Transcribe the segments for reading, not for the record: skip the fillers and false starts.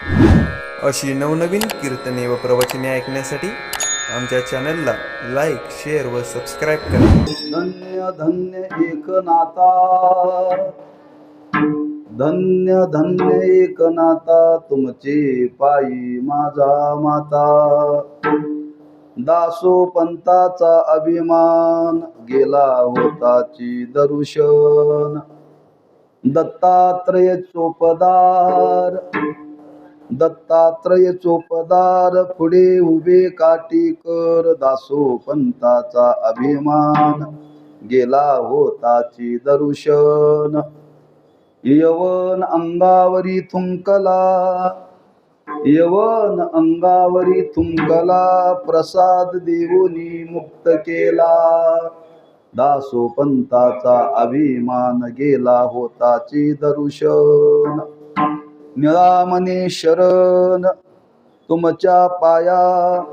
अशी नवनवीन कीर्तने व प्रवचने ऐकण्यासाठी आमच्या चॅनलला लाईक, शेअर व सबस्क्राईब करा. धन्य धन्य एकनाथा, धन्य धन्य एकनाथा, तुमचे पायी माझा माता. दासो पंथाचा अभिमान, गेला होताची दर्शन. दत्तात्रय चोपदार, दत्तात्रय चोपदार, पुढे उभे काटीकर. दासो पंथाचा अभिमान, गेला होताची दर्शन. यवन अंगावरी थुंकला, यवन अंगावरी थुंकला, प्रसाद देऊनी मुक्त केला. दासो पंथाचा अभिमान, गेला होताची दर्शन. निळामणी शरण तुमच्या पाया,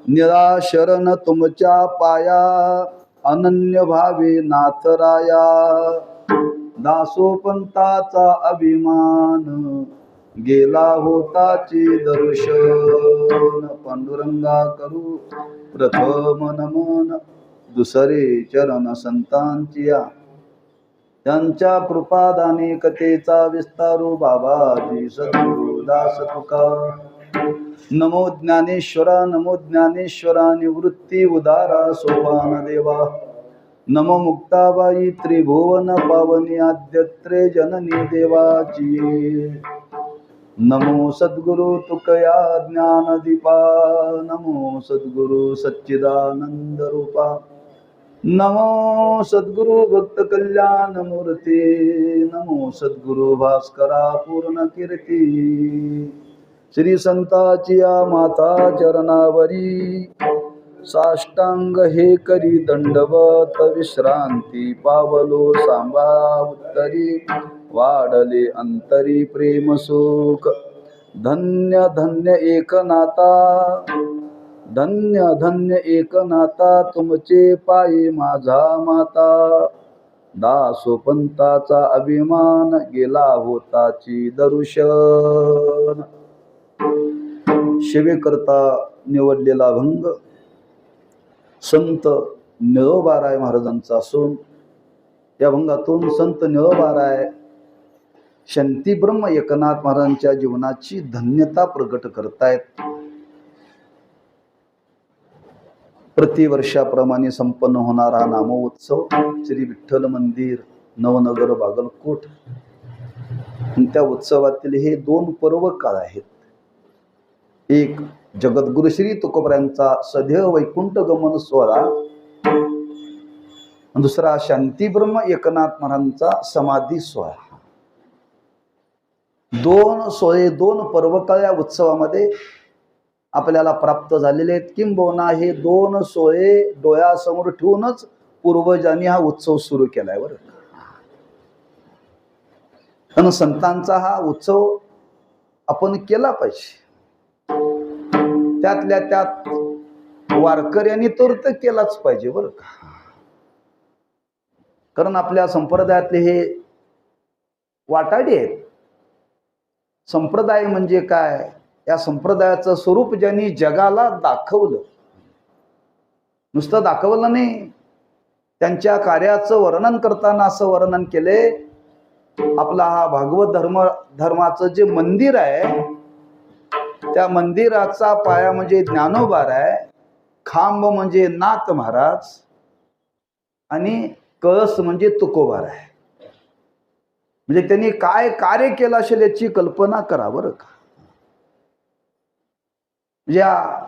निळा शरण तुमच्या पाया, अनन्य भावे नाथराया. दासो पंथाचा अभिमान, गेला होताची दर्शन. पांडुरंगा करू प्रथम नमन, दुसरे चरण संतांची या. त्यांच्या कृपादाने कथेचा विस्तारू, बाबाजी सद्गुरु दास तुका. नमो ज्ञानेश्वरा, नमो ज्ञानेश्वरा, निवृत्ती उदारा सोपान देवा. नमो मुक्ताबाई त्रिभुवन पावनी, आद्यत्रे जननी देवाची. नमो सद्गुरु तुकया ज्ञानदीपा, नमो सद्गुरु सच्चिदानंद रूपा. नमो सद्गुरु भक्त कल्याण मूर्ती, नमो सद्गुरु भास्करा पूर्ण कीर्ती. श्री संताची या माता चरणावरी, साष्टांग हे करी दंडवत. विश्रांती पावलो सांबा उत्तरी, वाढले अंतरी प्रेम सुख. धन्य धन्य एकनाथा, धन्य धन्य एकनाथा, तुमचे पायी माझा माता. दासो पंथाचा अभिमान, गेला होताची दर्शन. सेवेकरता निवडलेला भंग संत निळोबाराय महाराजांचा असून, या भंगातून संत निळोबाराय शांती ब्रह्म एकनाथ महाराजांच्या जीवनाची धन्यता प्रकट करतायत. प्रतिवर्षाप्रमाणे संपन्न होणारा नामोत्सव श्री विठ्ठल मंदिर नवनगर बागलकोट, त्या उत्सवातील हे दोन पर्व काळ आहेत. एक जगद्गुरु श्री तुकोबऱ्यांचा सदैव वैकुंठ गमन सोहळा, दुसरा शांतीब्रह्म एकनाथ महाराजांचा समाधी सोहळा. दोन सोहळे, दोन पर्वकाळ या उत्सवामध्ये आपल्याला प्राप्त झालेले आहेत. किंबहुना हे दोन सोहळे डोळ्यासमोर ठेवूनच पूर्वजांनी हा उत्सव सुरू केलाय बरं. कारण संतांचा हा उत्सव आपण केला पाहिजे. त्यातल्या त्यात वारकऱ्यांनी तर केलाच पाहिजे बरं का. कारण आपल्या संप्रदायातले हे वाटाडी आहेत. संप्रदाय म्हणजे काय, या संप्रदायाचं स्वरूप ज्यांनी जगाला दाखवलं, नुसतं दाखवलं नाही, त्यांच्या कार्याचं वर्णन करताना असं वर्णन केले, आपला हा भागवत धर्माचं जे मंदिर आहे, त्या मंदिराचा पाया म्हणजे ज्ञानोबार आहे, खांब म्हणजे नाथ महाराज आणि कळस म्हणजे तुकोबार आहे. म्हणजे त्यांनी काय कार्य केलं असेल याची कल्पना करा बरं का. या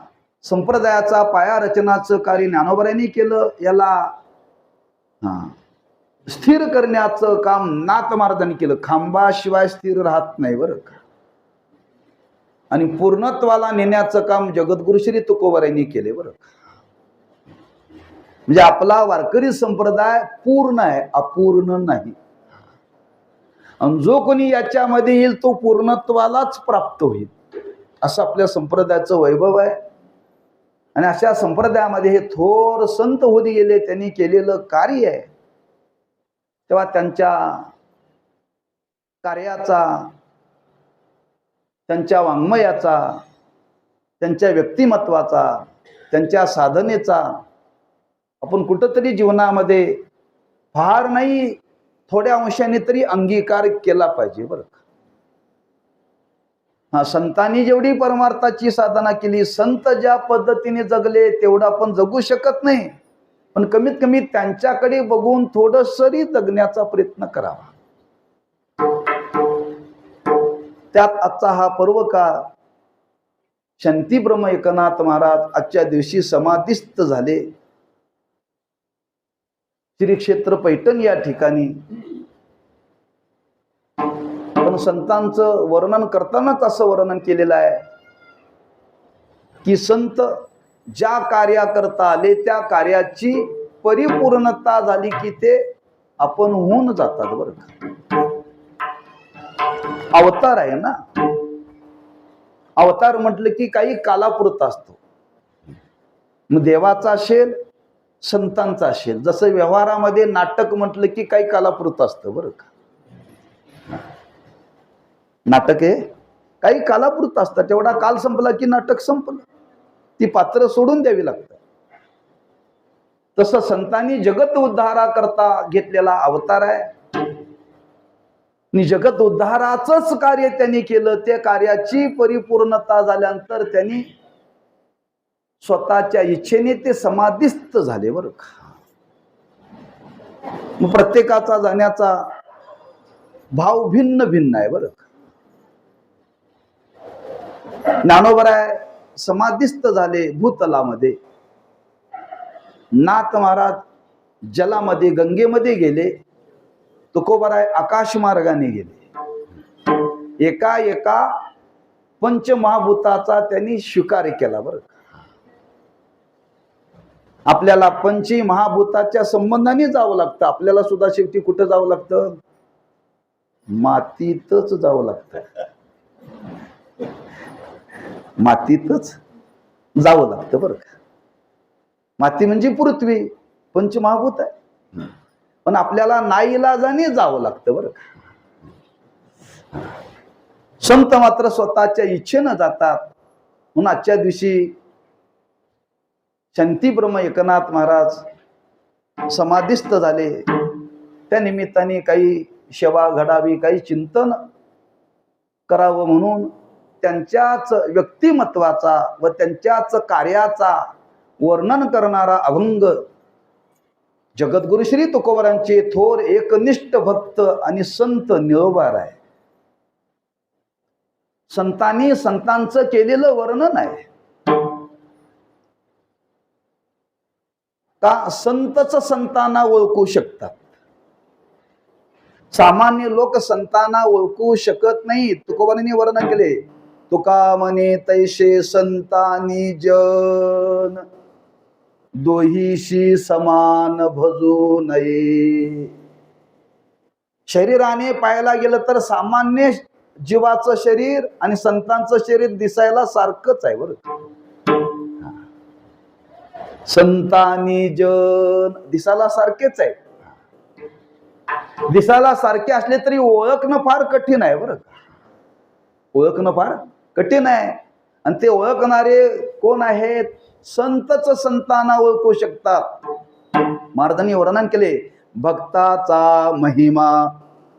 संप्रदायाचा पाया रचनाचं कार्य ज्ञानोबारांनी केलं. याला स्थिर करण्याचं काम नाथ महाराजांनी केलं. खांबाशिवाय स्थिर राहत नाही बरं का. आणि पूर्णत्वाला नेण्याचं काम जगद्गुरु श्री तुकोबारांनी केले बरं का. म्हणजे आपला वारकरी संप्रदाय पूर्ण आहे, अपूर्ण नाही. आणि जो कोणी याच्यामध्ये येईल तो पूर्णत्वालाच प्राप्त होईल, असं आपल्या संप्रदायाचं वैभव आहे. आणि अशा संप्रदायामध्ये हे थोर संत होती गेले, त्यांनी केलेलं कार्य आहे. तेव्हा त्यांच्या कार्याचा त्यांच्या वाङ्मयाचा, त्यांच्या व्यक्तिमत्वाचा, त्यांच्या साधनेचा आपण कुठंतरी जीवनामध्ये फार नाही थोड्या अंशाने तरी अंगीकार केला पाहिजे बरं का. हा, संतांनी जेवढी परमार्थाची साधना केली, संत ज्या पद्धतीने जगले तेवढं आपण जगू शकत नाही, पण कमीत कमी त्यांच्याकडे बघून थोडंसरी जगण्याचा प्रयत्न करावा. त्यात आजचा हा पर्व काळ शांतीब्रह्म एकनाथ महाराज आजच्या दिवशी समाधिस्थ झाले श्री क्षेत्र पैठण या ठिकाणी. पण संतांचं वर्णन करतानाच असं वर्णन केलेलं आहे की संत ज्या कार्याकरता आले त्या कार्याची परिपूर्णता झाली की ते आपण होऊन जातात बरं का. अवतार आहे ना, अवतार म्हटलं की काही कालापुरता असतो. मग देवाचा असेल, संतांचा असेल. जसं व्यवहारामध्ये नाटक म्हटलं की काही कालापुरतं असतं बरं का. नाटक हे काही कालापुरतं असतं, तेवढा काल संपला की नाटक संपलं, ती पात्र सोडून द्यावी लागतात. तसं संतांनी जगत उद्धारा करता घेतलेला अवतार आहे आणि जगत उद्धाराचंच कार्य त्यांनी केलं. त्या कार्याची परिपूर्णता झाल्यानंतर त्यांनी स्वतःच्या इच्छेने ते समाधिस्थ झाले बरं का. मग प्रत्येकाचा जाण्याचा भाव भिन्न भिन्न आहे बरं का. ज्ञानोबराय समाधिस्थ झाले भूतलामध्ये, नाथ महाराज जलामध्ये गंगेमध्ये गेले, तुकोबराय आकाश मार्गाने गेले. एका एका पंचमहाभूताचा त्यांनी स्वीकार केला बरं का. आपल्याला पंचमहाभूताच्या संबंधाने जावं लागतं. आपल्याला सुद्धा शेवटी कुठं जावं लागतं? मातीतच जावं लागतं, मातीतच जावं लागतं बरं का. माती म्हणजे पृथ्वी, पंचमहाभूत आहे, पण आपल्याला नाईलाजाने जावं लागतं बरं का. संत मात्र स्वतःच्या इच्छेनं जातात. म्हणून आजच्या दिवशी शांतीब्रह्म एकनाथ महाराज समाधिस्थ झाले. त्या निमित्ताने काही सेवा घडावी, काही चिंतन करावं म्हणून त्यांच्याच व्यक्तिमत्वाचा व त्यांच्याच कार्याचा वर्णन करणारा अभंग जगद्गुरु श्री तुकोबरांचे थोर एकनिष्ठ भक्त आणि संत निळोबार आहे. संतांनी संतांचं केलेलं वर्णन आहे का. संतच संतांना ओळखू शकतात, सामान्य लोक संतांना ओळखू शकत नाही. तुकोबारांनी वर्णन केले, तुका म्हणे तैसे संतांनी जन, दोहीशी समान भजू नये. शरीराने पाहायला गेलं तर सामान्य जीवाचं शरीर आणि संतांचं शरीर दिसायला सारखंच आहे बरं. संतांनी जन दिसायला सारखेच आहे. दिसायला सारखे असले तरी ओळखणं फार कठीण आहे बरं. ओळखणं फार कठीण आहे. आणि ते ओळखणारे कोण आहेत? संतच संतांना ओळखू शकतात. महाराजांनी वर्णन केले, भक्ताचा महिमा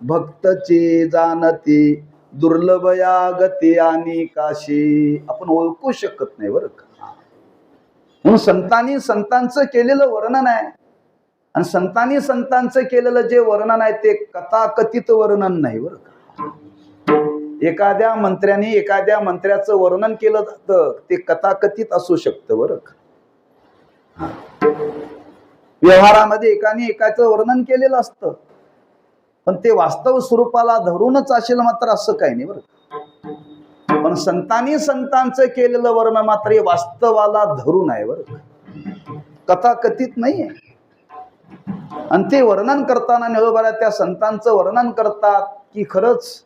भक्तची जाणती, दुर्लभ या गती आणि काशी. आपण ओळखू शकत नाही बरं का. म्हणून संतांनी संतांचं केलेलं वर्णन आहे. आणि संतांनी संतांचं केलेलं जे वर्णन आहे ते कथाकथित वर्णन नाही बरं का. एखाद्या मंत्र्याने एखाद्या मंत्र्याचं वर्णन केलं जातं ते कथाकथित असू शकतं बरं का. व्यवहारामध्ये एकाने एकाचं वर्णन केलेलं असतं, पण ते वास्तव स्वरूपाला धरूनच असेल मात्र असं काही नाही बरं. पण संतांनी संतांचं केलेलं वर्णन मात्र हे वास्तवाला धरून आहे बरं, कथाकथित नाही आहे. आणि ते वर्णन करताना निळोबाला त्या संतांचं वर्णन करतात की खरंच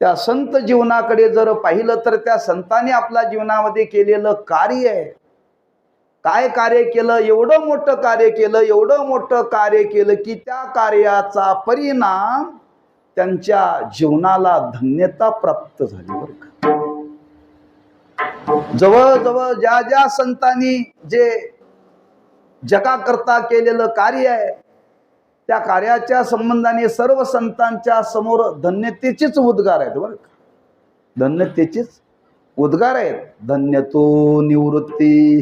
त्या संत जीवनाकडे जर पाहिलं तर त्या संतांनी आपल्या जीवनामध्ये केलेलं कार्य आहे. काय कार्य केलं? एवढं मोठं कार्य केलं, एवढं मोठं कार्य केलं की त्या कार्याचा परिणाम त्यांच्या जीवनाला धन्यता प्राप्त झाली बरं का. जवळजवळ ज्या ज्या संतांनी जे जगाकरता केलेलं कार्य आहे त्या कार्याच्या संबंधाने सर्व संतांच्या समोर धन्यतेचेच उद्गार आहेत बरं का. धन्यतेचेच उद्गार आहेत. धन्य तो निवृत्ती,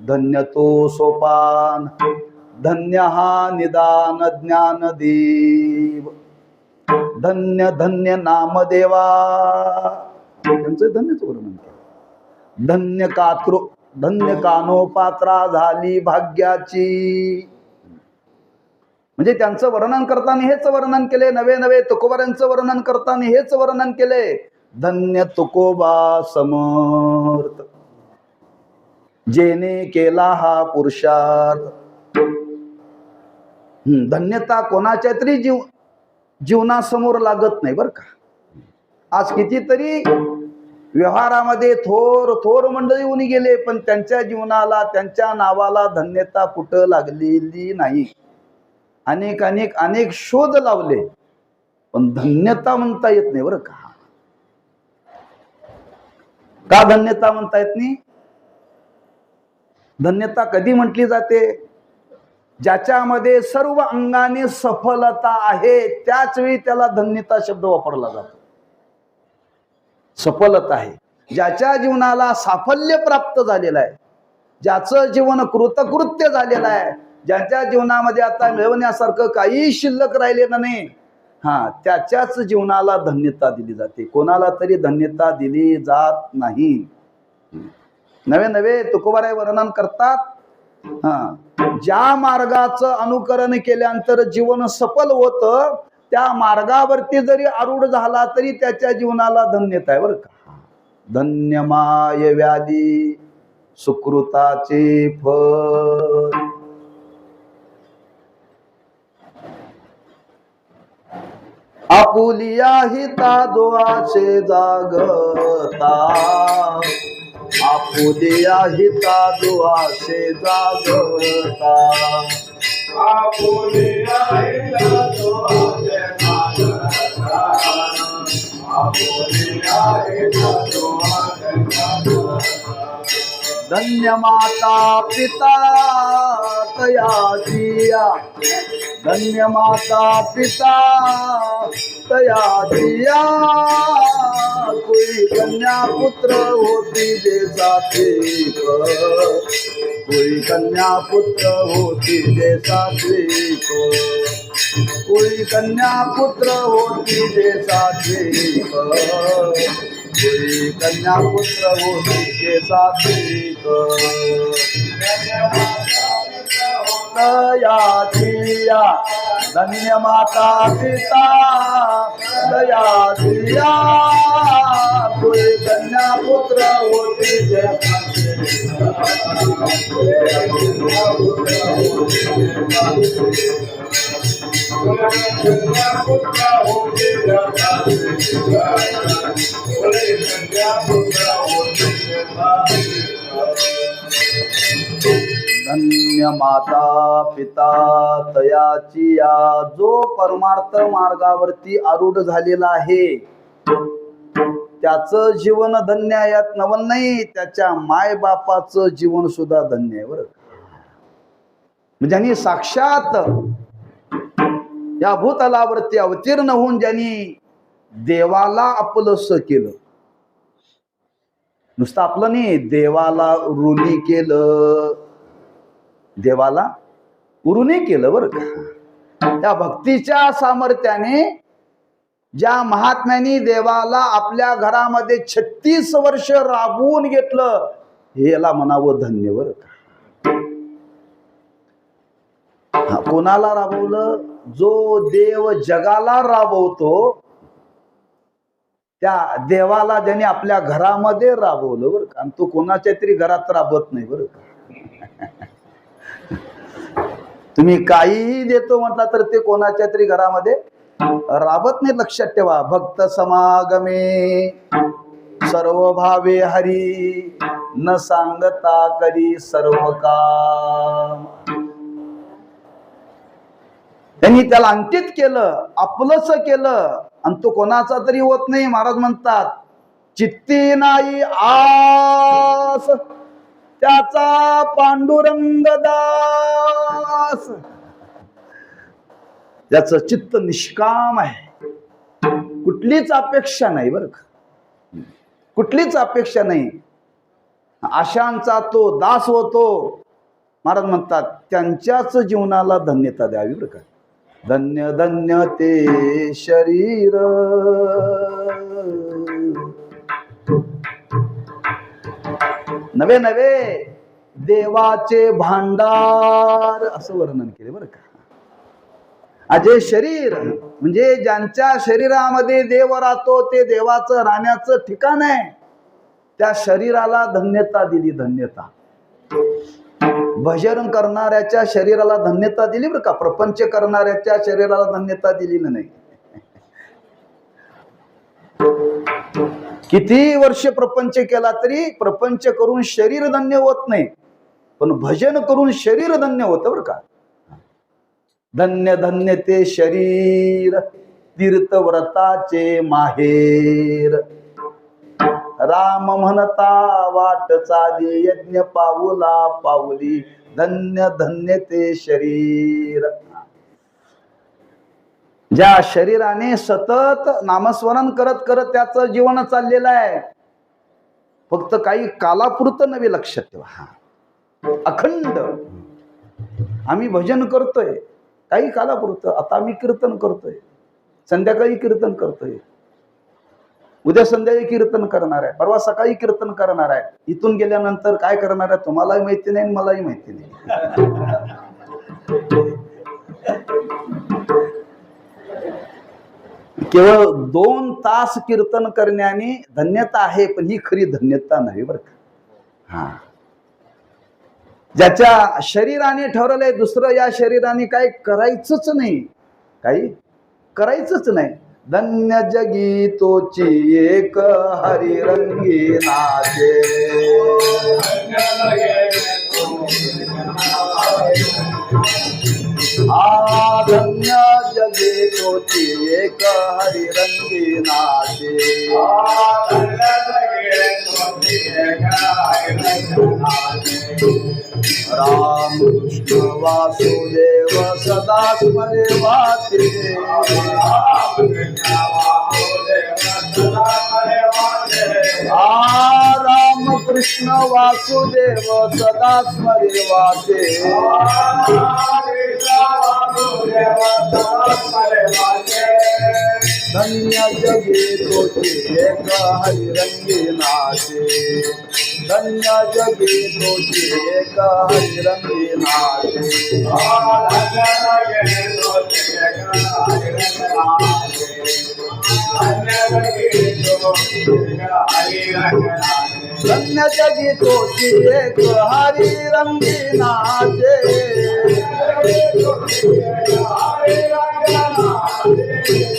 धन्य तो सोपान, धन्य हा निदान ज्ञानदेव, धन्य धन्य नामदेवा, त्यांचं धन्यच वर्णन केलं. धन्य कानोपात्रा झाली भाग्याची, म्हणजे त्यांचं वर्णन करताना हेच वर्णन केले. नवे नवे तुकोबारांचं वर्णन करताना हेच वर्णन केले. धन्य तुकोबा समर्थ, जेने केला हा पुरुषार्थ. धन्यता कोणाच्या तरी जीवनासमोर लागत नाही बरं का. आज कितीतरी व्यवहारामध्ये थोर थोर मंडळी येऊन गेले, पण त्यांच्या जीवनाला त्यांच्या नावाला धन्यता कुठं लागलेली नाही. अनेक अनेक अनेक शोध लावले, पण धन्यता म्हणता येत नाही बरं का. का धन्यता म्हणता येत नाही? धन्यता कधी म्हटली जाते? ज्याच्यामध्ये सर्व अंगाने सफलता आहे त्याच वेळी त्याला धन्यता शब्द वापरला जातो. सफलता आहे, ज्याच्या जीवनाला साफल्य प्राप्त झालेलं आहे, ज्याचं जीवन कृतकृत्य झालेलं आहे, ज्यांच्या जीवनामध्ये आता मिळवण्यासारखं काही शिल्लक राहिलेलं नाही, त्याच्याच जीवनाला धन्यता दिली जाते. कोणाला तरी धन्यता दिली जात नाही. नवे नवे तुकोबाराय वर्णन करतात, ज्या मार्गाचं अनुकरण केल्यानंतर जीवन सफल होतं त्या मार्गावरती जरी आरूढ झाला तरी त्याच्या जीवनाला धन्यता आहे बरं का. धन्य माय व्याधी सुकृताचे फळ, आपुलिया हिता दोआचे जागता, आपुलिया हिता दोआचे जागता, आपुलिया हिता दोआचे जागता, आपुलिया हिता दोआचे जागता. धन्य माता पिता तया दिया, धन्य माता पिता तया दिया, कोई कन्या पुत्र होती देसाचे, कोई कन्या पुत्र होती देसाचे, कोई कन्या पुत्र होती देसाचे, कोई कन्या पुत्र होती देसाचे. दया दिया धन्य माता पिता दया दिया, कोई कन्या पुत्र होती धन्य माता पिता तयाची या. जो परमार्थ मार्गावरती आरूढ झालेला आहे त्याचं जीवन धन्य आहे, यात नवल नाही. त्याच्या माय बापाचं जीवन सुद्धा धन्य आहे बरं. म्हणजे ज्यांनी साक्षात या भूतलावरती अवतीर्ण होऊन ज्यांनी देवाला आपलंस केलं, नुसतं आपलं नाही, देवाला ऋणी केलं, देवाला ऋणी केलं बरं का. त्या भक्तीच्या सामर्थ्याने ज्या महात्म्याने देवाला आपल्या घरामध्ये 36 वर्ष राबवून घेतलं, हे याला म्हणावं धन्य बरं का. कोणाला राबवलं? जो देव जगाला राबवतो त्या देवाला ज्याने आपल्या घरामध्ये राबवलं बरं का. आणि तो कोणाच्या तरी घरात राबवत नाही बरं का. तुम्ही काहीही देतो म्हटलं तर ते कोणाच्या तरी घरामध्ये राबत नाही. लक्षात ठेवा. भक्त समागमे सर्व भावे हरी, न सांगता करी सर्व काम. त्यांनी त्याला अंकित केलं, आपलंच केलं, आणि तो कोणाचा तरी होत नाही. महाराज म्हणतात चित्ती नाही आस त्याचा पांडुरंग दास. ज्याचं चित्त निष्काम आहे, कुठलीच अपेक्षा नाही बरं का, कुठलीच अपेक्षा नाही, आशांचा तो दास होतो. महाराज म्हणतात त्यांच्याच जीवनाला धन्यता द्यावी बरं का. धन्य धन्य ते शरीर नवे नवे देवाचे भांडार असं वर्णन केले बरं का. अजय शरीर म्हणजे ज्यांच्या शरीरामध्ये देव राहतो, ते देवाचं राहण्याचं ठिकाण आहे. त्या शरीराला धन्यता दिली, धन्यता. भजन करणाऱ्याच्या शरीराला धन्यता दिली बरं का, प्रपंच करणाऱ्याच्या शरीराला धन्यता दिली नाही. किती वर्ष प्रपंच केला तरी प्रपंच करून शरीर धन्य होत नाही, पण भजन करून शरीर धन्य होतं बरं का. धन्य धन्य ते शरीर तीर्थव्रताचे माहेर. राम म्हणता वाट चाली यज्ञ पाऊला पाऊली. धन्य धन्य ते शरीर. ज्या शरीराने सतत नामस्मरण करत करत त्याचं जीवन चाललेलं आहे, फक्त काही कालापुरतं नवे लक्षात ठेवा. अखंड आम्ही भजन करतोय काही कालापुरतं. आता आम्ही कीर्तन करतोय, संध्याकाळी कीर्तन करतोय, उद्या संध्याकाळी कीर्तन करणार आहे, परवा सकाळी कीर्तन करणार आहे. इथून गेल्यानंतर काय करणार आहे तुम्हालाही माहिती नाही, मलाही माहिती नाही. केवळ 2 तास कीर्तन करण्याने धन्यता आहे, पण ही खरी धन्यता नाही बरं का. हा, ज्याच्या शरीराने ठरवलंय दुसरं या शरीराने काय करायचंच नाही, काही करायचंच नाही. धन्य जगी तोची एक हरिरंगी नाचे. धन्य जगे तोची एक हरिरंगी नाचे. राम कृष्ण वासुदेव सदा स्मरेवाते. राम कृष्ण वासुदेव सदा स्मरेवाते. धन्य जगे तोचे एक हरिरंगी नाचे. धन्य जगे तोचे एक हरिरंगी नाचे. धन्य जगी तोची एक हरिरंगी नाचे.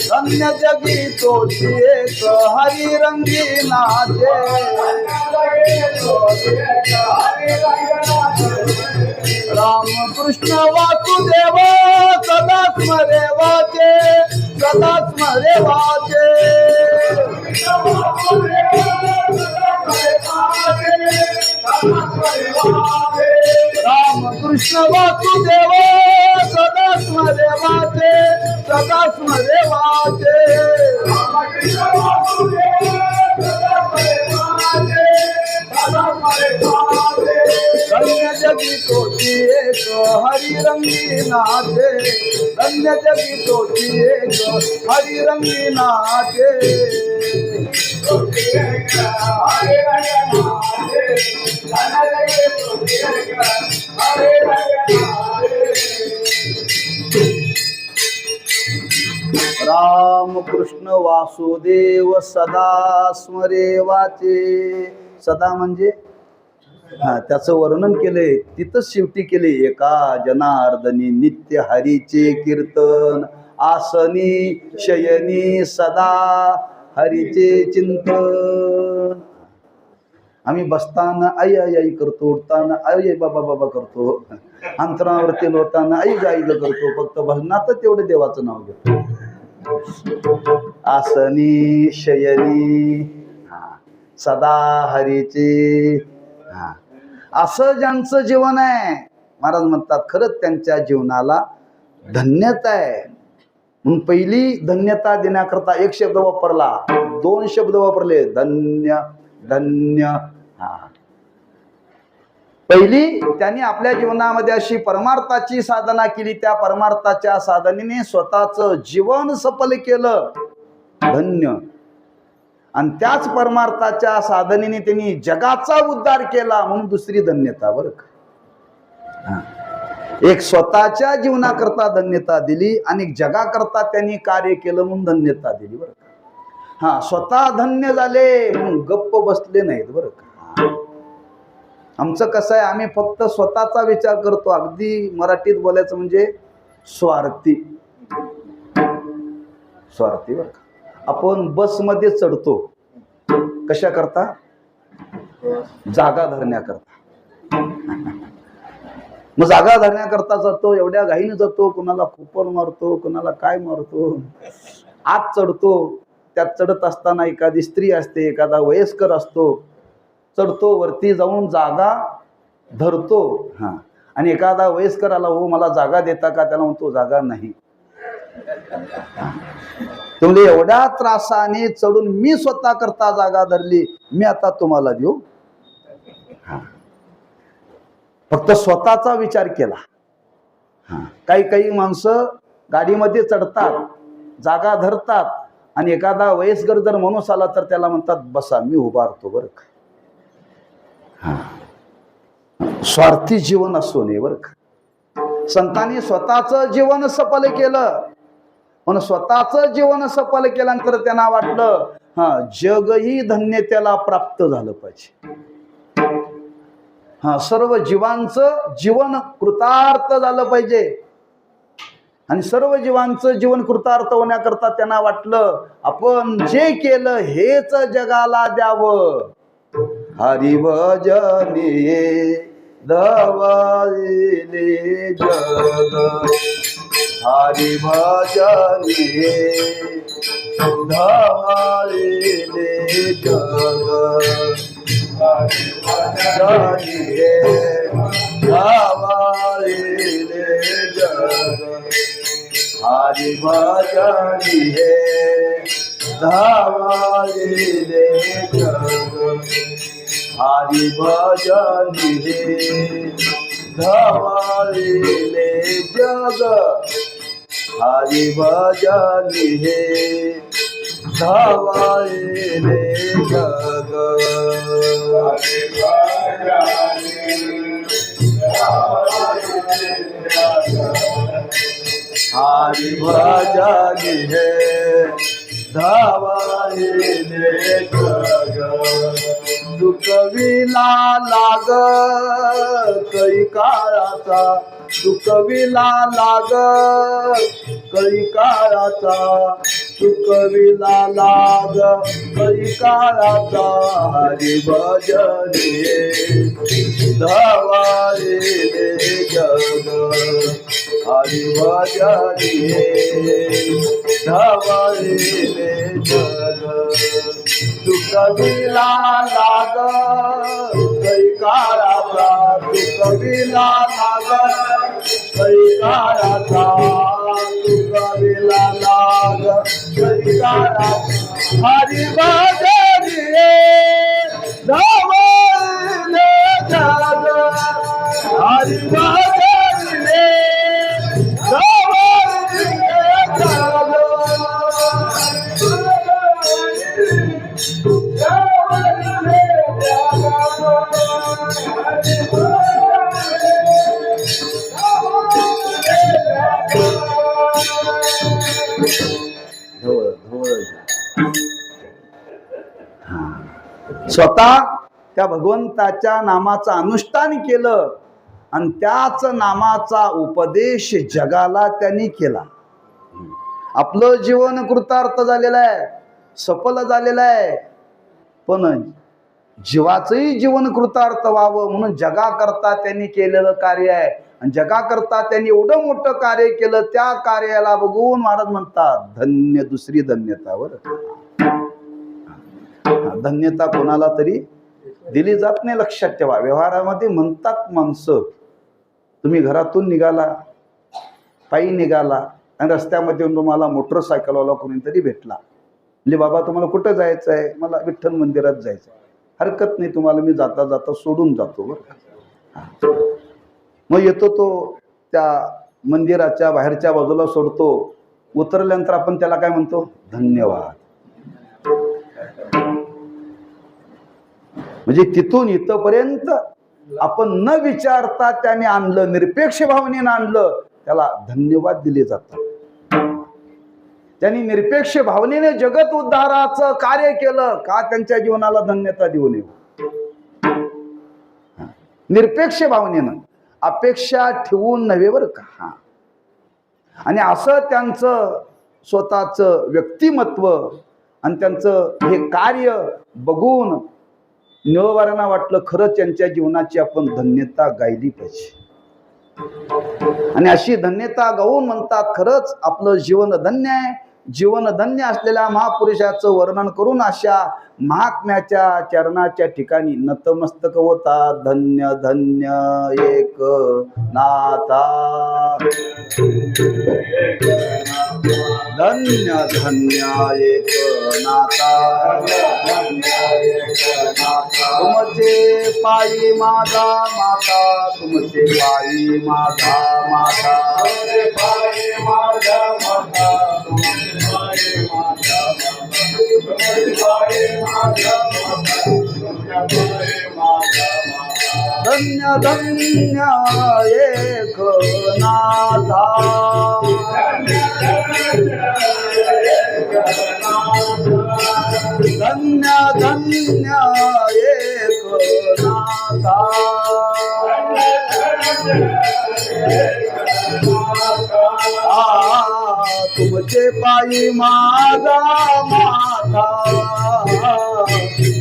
धन्य जगी तोची एक हरिरंगी नाचे. राम कृष्ण वासुदेव सदा स्मरे वाचे. सदा स्मरे वाचे. राम कृष्ण वासुदेव सदा स्मरे वाचे. सदा स्मरे वाचे. धन्य जगी तोची एक हरिरंगी नाचे. धन्य जगी तोची एक हरिरंगी नाचे. राम कृष्ण वासुदेव सदा स्मरे वाचे. सदा म्हणजे त्याचं वर्णन केले तिथंच शेवटी केले. एका जनार्दनी नित्य हरीचे कीर्तन. आसनी शयनी सदा हरीचे चिंतन. आम्ही बसताना आई आई आई करतो, उठताना आई आई बाबा बाबा करतो, अंतरावरती लोटाना आई गाई करतो. फक्त भजनात तेवढं देवाचं नाव घेतो. आसनी शयनी सदा हरीची. हा, असं ज्यांचं जीवन आहे महाराज म्हणतात खरंच त्यांच्या जीवनाला धन्यता आहे. म्हणून पहिली धन्यता देण्याकरता एक शब्द वापरला, दोन शब्द वापरले, धन्य धन्य. हा, पहिली त्यांनी आपल्या जीवनामध्ये अशी परमार्थाची साधना केली, त्या परमार्थाच्या साधनेने स्वतःचं जीवन सफल केलं, धन्य. आणि त्याच परमार्थाच्या साधनेने त्यांनी जगाचा उद्धार केला, म्हणून दुसरी धन्यता. बरं का, एक स्वतःच्या जीवनाकरता धन्यता दिली आणि जगाकरता त्यांनी कार्य केलं म्हणून धन्यता दिली. बरं का, हा, स्वतः धन्य झाले म्हणून गप्प बसले नाहीत. बरं का, आमचं कसं आहे, आम्ही फक्त स्वतःचा विचार करतो. अगदी मराठीत बोलायचं म्हणजे स्वार्थी. स्वार्थी. बरं का, आपण बसमध्ये चढतो कशा करता, जागा धरण्याकरता. मग जागा धरण्याकरता जातो, एवढ्या घाईने जातो, कुणाला कुपन मारतो, कुणाला काय मारतो, आत चढतो. त्यात चढत असताना एखादी स्त्री असते, एखादा वयस्कर असतो, चढतो, वरती जाऊन जागा धरतो. हा, आणि एखादा वयस्कर आला, हो मला जागा देता का, त्याला म्हणतो जागा नाही. तुम्ही एवढ्या त्रासाने चढून मी स्वतः करता जागा धरली, मी आता तुम्हाला देऊ. फक्त स्वतःचा विचार केला. काही काही माणसं गाडीमध्ये चढतात, जागा धरतात, आणि एखादा वयस्कर जर माणूस आला तर त्याला म्हणतात बसा मी उभारतो. बरं का, स्वार्थी जीवन असू नये. बरं का, संतांनी स्वतःचं जीवन सफल केलं, पण स्वतःचं जीवन सफल केल्यानंतर त्यांना वाटलं हा जगही धन्यतेला प्राप्त झालं पाहिजे. हा, सर्व जीवांचं जीवन कृतार्थ झालं पाहिजे. आणि सर्व जीवांचं जीवन कृतार्थ होण्याकरता त्यांना वाटलं आपण जे केलं हेच जगाला द्यावं. हरिभजनी धवले जग, हरिभजनी धवले जग, हरिभजनी धवले जग, हरिभजनी धवले जग, हरिभजनी धवले जग, हरिभजनी धवले जग, हरिभजनी धवले जग. दुखविला लाग कळी काळाचा, दुखविला लाग कळी काळाचा, दुखविला लाग कळी काळाचा, हरिभजनी धवले जग, हरिभजनी धवले जग. दुखविला लाग कळी काळाचा, दुखविला लाग कळी काळाचा, दुखविला लाग कळी काळाचा, हरिभजनी धवले जग, हरिभजनी धवले जग. स्वतः त्या भगवंताच्या नामाचं अनुष्ठान केलं आणि त्याच नामाचा उपदेश जगाला त्यांनी केला. आपलं जीवन कृतार्थ झालेलं आहे, सफल झालेलं आहे, पण जीवाचंही जीवन कृतार्थ व्हावं म्हणून जगाकरता त्यांनी केलेलं कार्य आहे. आणि जगाकरता त्यांनी एवढं मोठं कार्य केलं, त्या कार्याला बघून महाराज म्हणतात धन्य, दुसरी धन्यता. बरं, धन्यता कोणाला तरी दिली जात नाही. लक्षात ठेवा. व्यवहारामध्ये म्हणतात माणसं, तुम्ही घरातून निघाला, पायी निघाला आणि रस्त्यामध्ये येऊन तुम्हाला मोटरसायकलवाला कोणीतरी भेटला, म्हणजे बाबा तुम्हाला कुठं जायचं आहे? मला विठ्ठल मंदिरात जायचं आहे. हरकत नाही, तुम्हाला मी जाता जाता सोडून जातो बरं. मग येतो तो त्या मंदिराच्या बाहेरच्या बाजूला सोडतो. उतरल्यानंतर आपण त्याला काय म्हणतो? धन्यवाद. म्हणजे तिथून इथपर्यंत आपण न विचारता त्याने आणलं, निरपेक्ष भावनेनं आणलं, त्याला धन्यवाद दिले जातात. त्यांनी निरपेक्ष भावनेने जगत उद्धाराचं कार्य केलं का त्यांच्या जीवनाला धन्यता देऊ नये. निरपेक्ष भावनेनं, अपेक्षा ठेवून नव्हे बरं का. आणि असं त्यांचं स्वतःचं व्यक्तिमत्व आणि त्यांचं हे कार्य बघून निळवाऱ्यांना वाटलं खरंच त्यांच्या जीवनाची आपण धन्यता गायली पाहिजे. आणि अशी धन्यता गाऊन म्हणतात खरंच आपलं जीवन धन्य आहे. जीवन धन्य असलेल्या महापुरुषाचं वर्णन करून अशा महात्म्याच्या चरणाच्या ठिकाणी नतमस्तक होतात. धन्य धन्य एक नाथा, धन्य धन्य एक नाथा, तुमचे पायी माझा माता, तुमचे पायी माझा माता, धन्य धन्य एक नाथा, धन्य धन्य एक नाथा, तुमचे पायी माझा माता,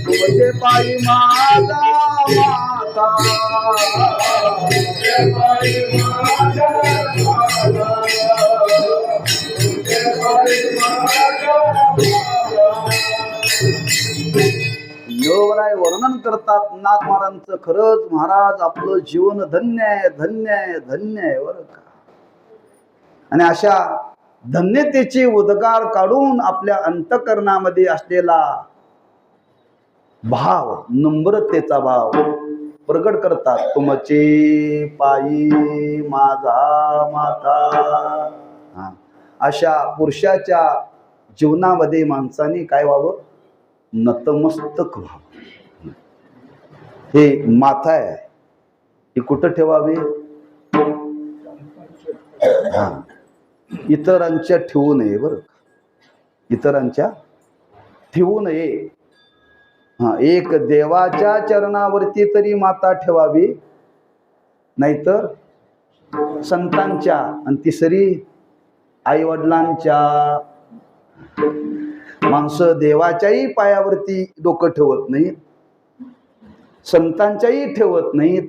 तुमचे पायी माझा माता, योगराय वर्णन करतात नाथ महाराजांचं. खरंच महाराज आपलं जीवन धन्य आहे, धन्य आहे, धन्य आहे बरं का. आणि अशा धन्यतेचे उद्गार काढून आपल्या अंतःकरणामध्ये असलेला भाव, नम्रतेचा भाव प्रगट करतात. तुमचे पायी माझा माता. अशा पुरुषाच्या जीवनामध्ये माणसाने काय व्हावं? नतमस्तक व्हावं. हे माथा आहे, हे कुठं ठेवावे? इतरांच्या ठेवू नये बरं, इतरांच्या ठेवू नये. एक देवाच्या चरणावरती तरी माता ठेवावी, नाहीतर संतांच्या, आणि तिसरी आई वडिलांच्या. माणसं देवाच्याही पायावरती डोकं ठेवत नाहीत, संतांच्याही ठेवत नाहीत,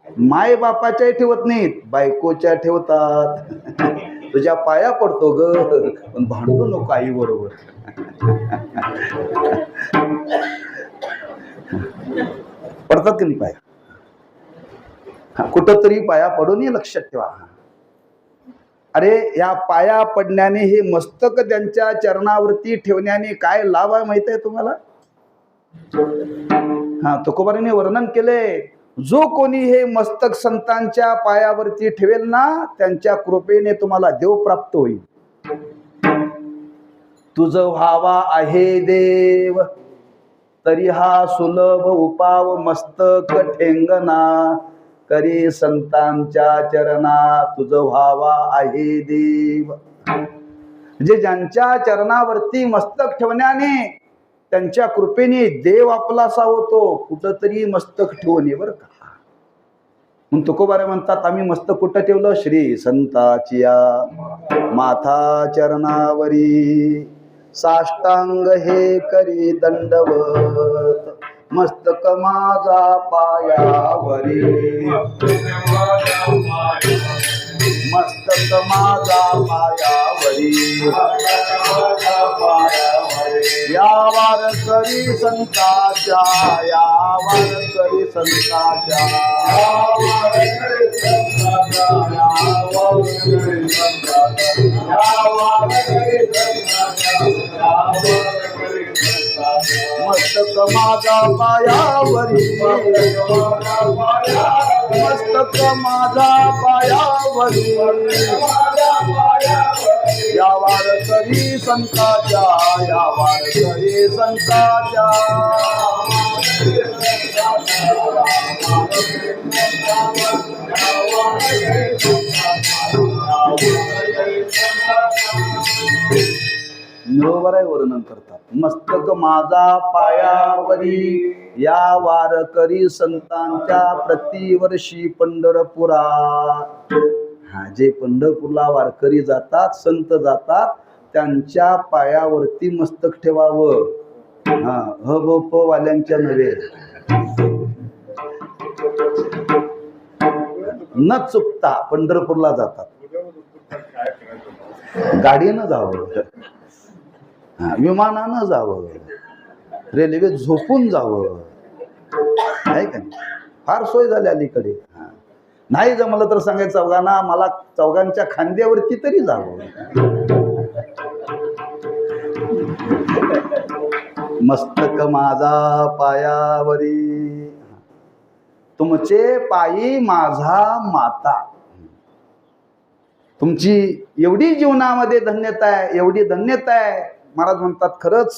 माय बापाच्याही ठेवत नाहीत, बायकोच्या ठेवतात. तुझ्या पाया पडतो ग, पण भांडू नको आई बरोबर. पडतात की नाही पाया? कुठंतरी पाया पडून लक्षात ठेवा. अरे या पाया पडण्याने, हे मस्तक त्यांच्या चरणावरती ठेवण्याने काय लाभ आहे माहित आहे तुम्हाला? तुकोबाराने वर्णन केले, जो कोणी हे मस्तक संतांच्या पायावरती ठेवेल ना, त्यांच्या कृपेने तुम्हाला देव प्राप्त होईल. तुझ व्हावा आहे देव, तरी हा सुलभ उपाव मस्तक ठेंगना, करी संतांच्या चरणा तुझ व्हावा आहे देव. म्हणजे ज्यांच्या चरणावरती मस्तक ठेवण्याने त्यांच्या कृपेने देव आपलासा होतो. कुठंतरी मस्तक ठेवणे बरं का. मग तुकोबारे म्हणतात, आम्ही मस्तक कुठं ठेवलं? श्री संताचिया माथा चरणावरी, साष्टांग हे करी दंडवत, मस्तक माझा पायावरी, मस्तक माझा पायावरी या वारकरी संताच्या या वारकरी संताच्या मस्तक माझा पायावरी मस्तक माझा पायावरी या वारकरी संताच्या या वारकरी संताच्या बरोबर आहे. वर्णन करतात मस्तक माझा पायावरी या वारकरी संतांच्या प्रतिवर्षी पंढरपुरा. हा, जे पंढरपूरला वारकरी जातात, संत जातात, त्यांच्या पायावरती मस्तक ठेवावं. हा, हबप वाल्यांच्या नव्हे. न चुकता पंढरपूरला जातात. गाडीनं जावं, विमानानं जावं, रेल्वेत झोपून जावं, आहे का नाही? फार सोय झाली अलीकडे. नाही जमलं तर सांगायचं चौघांना, मला चौघांच्या खांद्यावरती तरी जावं. मस्तक माझा पायावरी तुमचे पायी माझा माता. तुमची एवढी जीवनामध्ये धन्यता आहे, एवढी धन्यता आहे. महाराज म्हणतात खरंच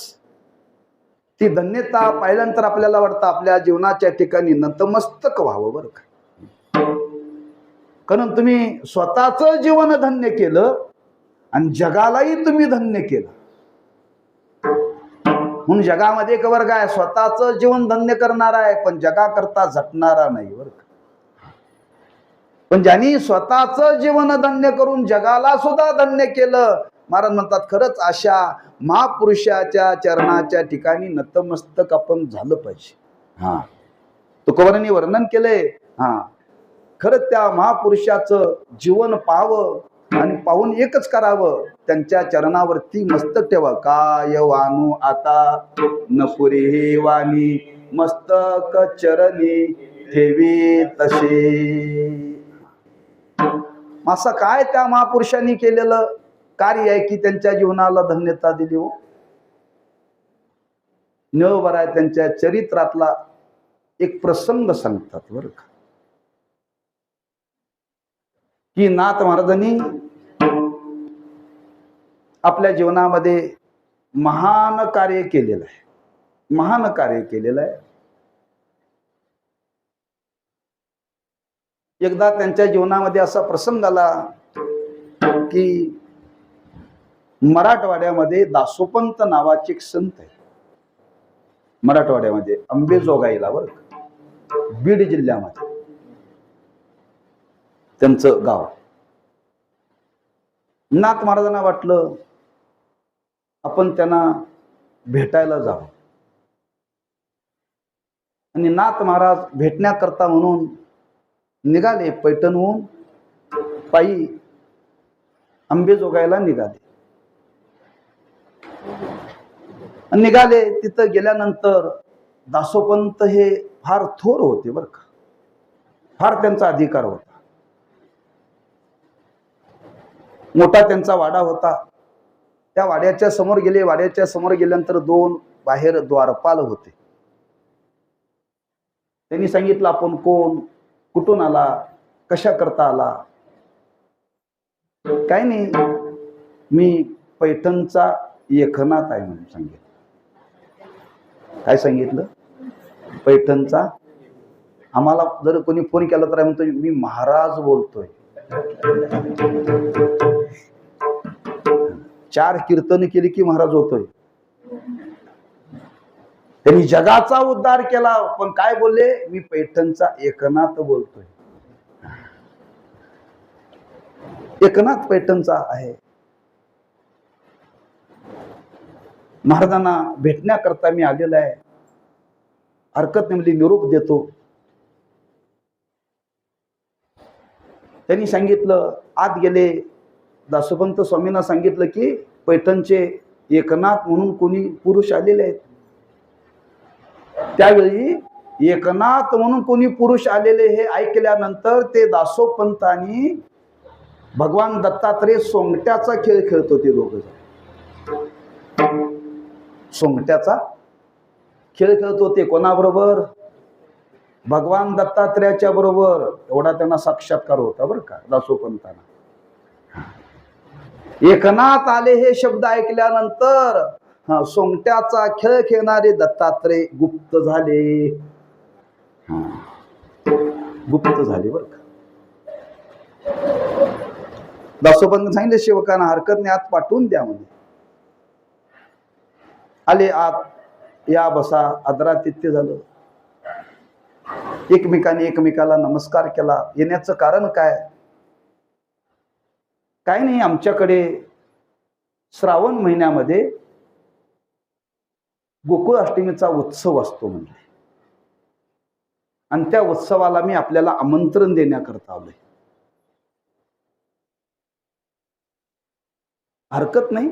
ती धन्यता पाहिल्यानंतर आपल्याला वाटतं आपल्या जीवनाच्या ठिकाणी नतमस्तक व्हावं. बरं का, कारण तुम्ही स्वतःचं जीवन धन्य केलं आणि जगालाही तुम्ही धन्य केलं. म्हणून जगामध्ये एक वर्ग आहे स्वतःचं जीवन धन्य करणारा आहे पण जगाकरता झटणारा नाही. बरं का, पण ज्यांनी स्वतःचं जीवन धन्य करून जगाला सुद्धा धन्य केलं, महाराज म्हणतात खरंच अशा महापुरुषाच्या चरणाच्या ठिकाणी नतमस्तक आपण झालं पाहिजे. हा, तुकोबांनी वर्णन केलंय. हा, खरंच त्या महापुरुषाचं जीवन पाहावं आणि पाहून एकच करावं, त्यांच्या चरणावरती मस्तक ठेवा. काय वानू आता नपुरी हे वाणी मस्तक चरणी ठेवी तसे. असं काय त्या महापुरुषांनी केलेलं कार्य आहे की त्यांच्या जीवनाला धन्यता दिली. हो, बरं आहे. त्यांच्या चरित्रातला एक प्रसंग सांगतात बरं का, की नाथ महाराजांनी आपल्या जीवनामध्ये महान कार्य केलेलं आहे. महान कार्य केलेलं आहे. एकदा त्यांच्या जीवनामध्ये असा प्रसंग आला की मराठवाड्यामध्ये दासोपंत नावाचे एक संत आहे. मराठवाड्यामध्ये अंबेजोगाईला, बरं का, बीड जिल्ह्यामध्ये त्यांचं गाव. नाथ महाराजांना वाटलं आपण त्यांना भेटायला जावं आणि नाथ महाराज भेटण्याकरता म्हणून निघाले. पैठणहून पायी अंबेजोगाईला निघाले. निघाले तिथं गेल्यानंतर दासोपंत हे फार थोर होते बरं का, फार त्यांचा अधिकार होता. मोठा त्यांचा वाडा होता. त्या वाड्याच्या समोर गेले. वाड्याच्या समोर गेल्यानंतर दोन बाहेर द्वारपाल होते. त्यांनी सांगितलं आपण कोण, कुठून आला, कशा करता आला. काही नाही, मी पैठणचा एकनाथ आहे म्हणून सांगितलं. काय सांगितलं? पैठणचा. आम्हाला जर कोणी फोन केला तर म्हणतो मी महाराज बोलतोय. 4 कीर्तन केली की महाराज होतोय. त्यांनी जगाचा उद्धार केला पण काय बोलले, मी पैठणचा एकनाथ बोलतोय. एकनाथ पैठणचा आहे. महाराजांना भेटण्याकरता मी आलेला आहे, हरकत नाही, निरोप देतो. त्यांनी सांगितलं, आत गेले. दासोपंत स्वामींना सांगितलं की पैठणचे एकनाथ म्हणून कोणी पुरुष आलेले आहेत. त्यावेळी एकनाथ म्हणून कोणी पुरुष आलेले हे ऐकल्यानंतर ते दासोपंतांनी भगवान दत्तात्रय सोंगट्याचा खेळ खेळत होते. दोघं सोंगट्याचा खेळ खेळत होते. कोणाबरोबर? भगवान दत्तात्रयाच्या बरोबर. एवढा त्यांना साक्षात्कार होता बरं का दासोपंतांना. एकनाथ आले हे शब्द ऐकल्यानंतर सोंगट्याचा खेळ खेळणारे दत्तात्रय गुप्त झाले. गुप्त झाले बरं का. दासोपंत सांगितले सेवकांना, हरकत नाही, आत पाठवून द्या म्हणे. आले आत. या बसा. आदरातिथ्य झालं. एकमेकाने एकमेकाला नमस्कार केला. येण्याचं कारण काय? काय नाही, आमच्याकडे श्रावण महिन्यामध्ये गोकुळ अष्टमीचा उत्सव असतो म्हणजे, आणि त्या उत्सवाला मी आपल्याला आमंत्रण देण्याकरता आलोय. हरकत नाही,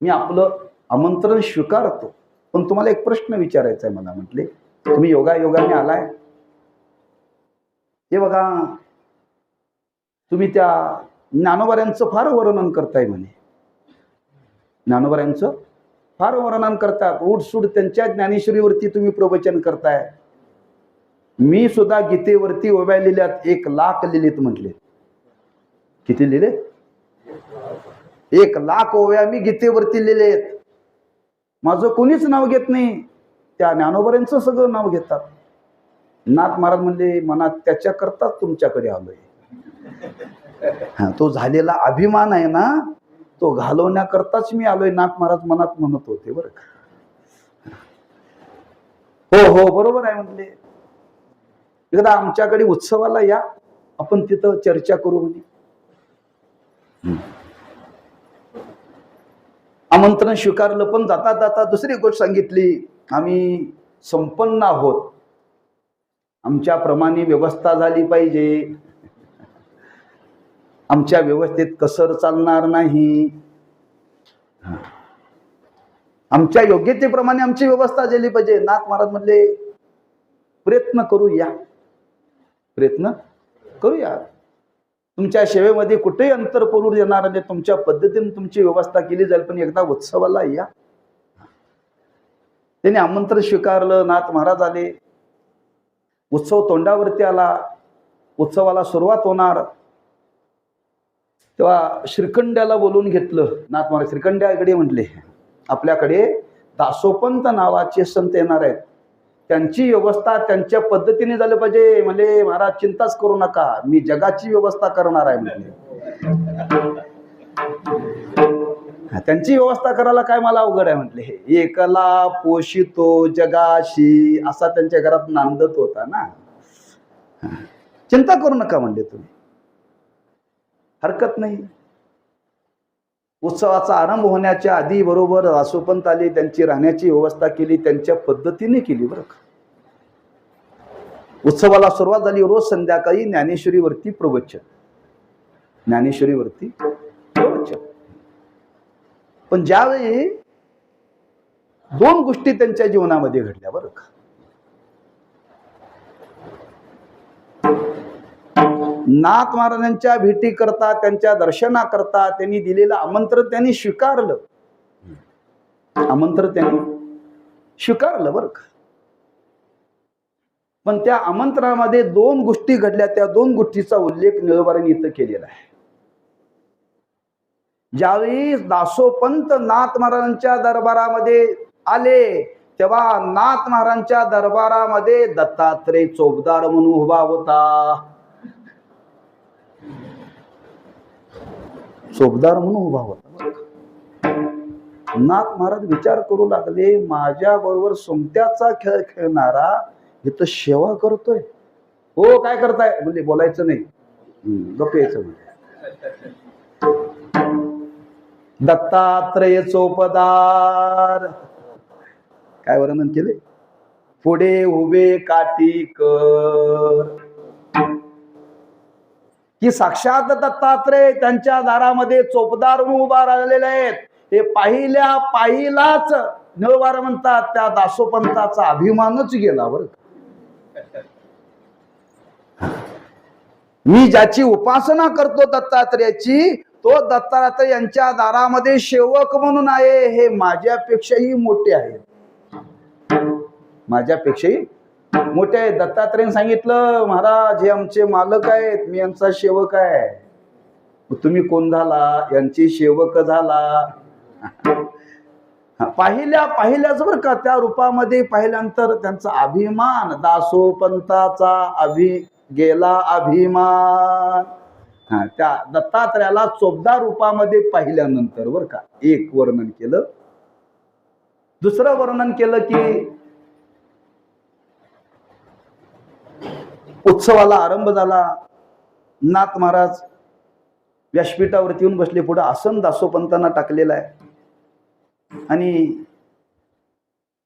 मी आपलं आमंत्रण स्वीकारतो. पण तुम्हाला एक प्रश्न विचारायचा आहे मला. म्हटले, तुम्ही योगायोगाने आलाय. हे बघा, तुम्ही त्या ज्ञानोबाऱ्यांचं फार वर्णन करताय म्हणे. ज्ञानोबाऱ्यांचं फार वर्णन करतात. उठसूट त्यांच्या ज्ञानेश्वरीवरती तुम्ही प्रवचन करताय. मी सुद्धा गीतेवरती ओव्या लिहिल्यात, 1,00,000 लिहिलेत म्हटले. किती लिहिले? 1,00,000 ओव्या मी गीतेवरती लिहिलेत. माझं कोणीच नाव घेत नाही, त्या ज्ञानोबाऱ्यांचं सगळं नाव घेतात. नाथ महाराज म्हणले, मनात त्याच्याकरताच तुमच्याकडे आलोय. तो झालेला अभिमान आहे ना, तो घालवण्याकरताच मी आलोय. नाथ महाराज मनात म्हणत होते बरं का. हो हो बरोबर आहे म्हटले. एकदा आमच्याकडे उत्सवाला या, आपण तिथं चर्चा करू म्हणे. आमंत्रण स्वीकारलं. पण जाता जाता दुसरी गोष्ट सांगितली, आम्ही संपन्न आहोत, आमच्याप्रमाणे व्यवस्था झाली पाहिजे. आमच्या व्यवस्थेत कसर चालणार नाही. आमच्या योग्यतेप्रमाणे आमची व्यवस्था झाली पाहिजे. नाथ महाराज म्हणले, प्रयत्न करूया, प्रयत्न करूया. तुमच्या सेवेमध्ये कुठेही अंतर पडू देणार नाही. तुमच्या पद्धतीने तुमची व्यवस्था केली जाईल, पण एकदा उत्सवाला या. त्यांनी आमंत्रण स्वीकारलं. नाथ महाराज आले. उत्सव तोंडावरती आला. उत्सवाला सुरुवात होणार तेव्हा श्रीखंड्याला बोलून घेतलं. नाथ महाराज श्रीखंड्याकडे म्हटले, आपल्याकडे दासोपंत नावाचे संत येणार आहेत, त्यांची व्यवस्था त्यांच्या पद्धतीने झाली पाहिजे. म्हणजे महाराज चिंताच करू नका, मी जगाची व्यवस्था करणार आहे म्हटले. त्यांची व्यवस्था करायला काय मला अवघड आहे म्हटले. एकला पोषितो जगाशी असा त्यांच्या घरात नांदत होता ना. चिंता करू नका म्हणले तुम्ही, हरकत नाही. उत्सवाचा आरंभ होण्याच्या आधी बरोबर दासोपंत आले. त्यांची राहण्याची व्यवस्था केली, त्यांच्या पद्धतीने केली बरं का. उत्सवाला सुरुवात झाली. रोज संध्याकाळी ज्ञानेश्वरीवरती प्रवचन, ज्ञानेश्वरीवरती प्रवचन. पण ज्यावेळी 2 गोष्टी त्यांच्या जीवनामध्ये घडल्या बरं का. नाथ महाराजांच्या भेटी करता, त्यांच्या दर्शनाकरता त्यांनी दिलेलं आमंत्रण त्यांनी स्वीकारलं. आमंत्रण त्यांनी स्वीकारलं बरं का. पण त्या आमंत्रणामध्ये 2 गोष्टी घडल्या. त्या 2 गोष्टीचा उल्लेख निळोबारांनी इथं केलेला आहे. ज्यावेळी दासोपंत नाथ महाराजांच्या दरबारामध्ये आले, तेव्हा नाथ महाराजांच्या दरबारामध्ये दत्तात्रय चोपदार म्हणून उभा होता. चोपदार म्हणून उभा होता. नाथ महाराज विचार करू लागले, माझ्या बरोबर सोंगट्याचा खेळ खेळणारा इथं सेवा करतोय. हो काय करताय म्हणजे बोलायचं नाही, गप्प यायचं म्हणजे. दत्तात्रय चोपदार काय वर्णन केले. पुढे उभे काठी कर, की साक्षात दत्तात्रय त्यांच्या दारामध्ये चोपदार उभा राहिलेले आहेत. हे पाहिल्या पाहिलाच निळवार म्हणतात त्या दासोपंताचा अभिमानच गेला बरं. मी ज्याची उपासना करतो दत्तात्रयाची, तो दत्तात्रय यांच्या दारामध्ये सेवक म्हणून आहे. हे माझ्यापेक्षाही मोठे आहेत, माझ्यापेक्षाही मोठे आहेत. दत्तात्रयाने सांगितलं, महाराज हे आमचे मालक आहेत, मी यांचा सेवक आहे. तुम्ही कोण झाला? यांची सेवक झाला. पाहिल्याच बरं का, त्या रूपामध्ये पाहिल्यानंतर त्यांचा अभिमान, दासोपंताचा गेला अभिमान. त्या दत्तात्रयाला चोपदार रूपामध्ये पाहिल्यानंतर बरं का एक वर्णन केलं. दुसरं वर्णन केलं की उत्सवाला आरंभ झाला. नाथ महाराज व्यासपीठावरती येऊन बसले. पुढे आसन दासोपंतांना टाकलेलं आहे. आणि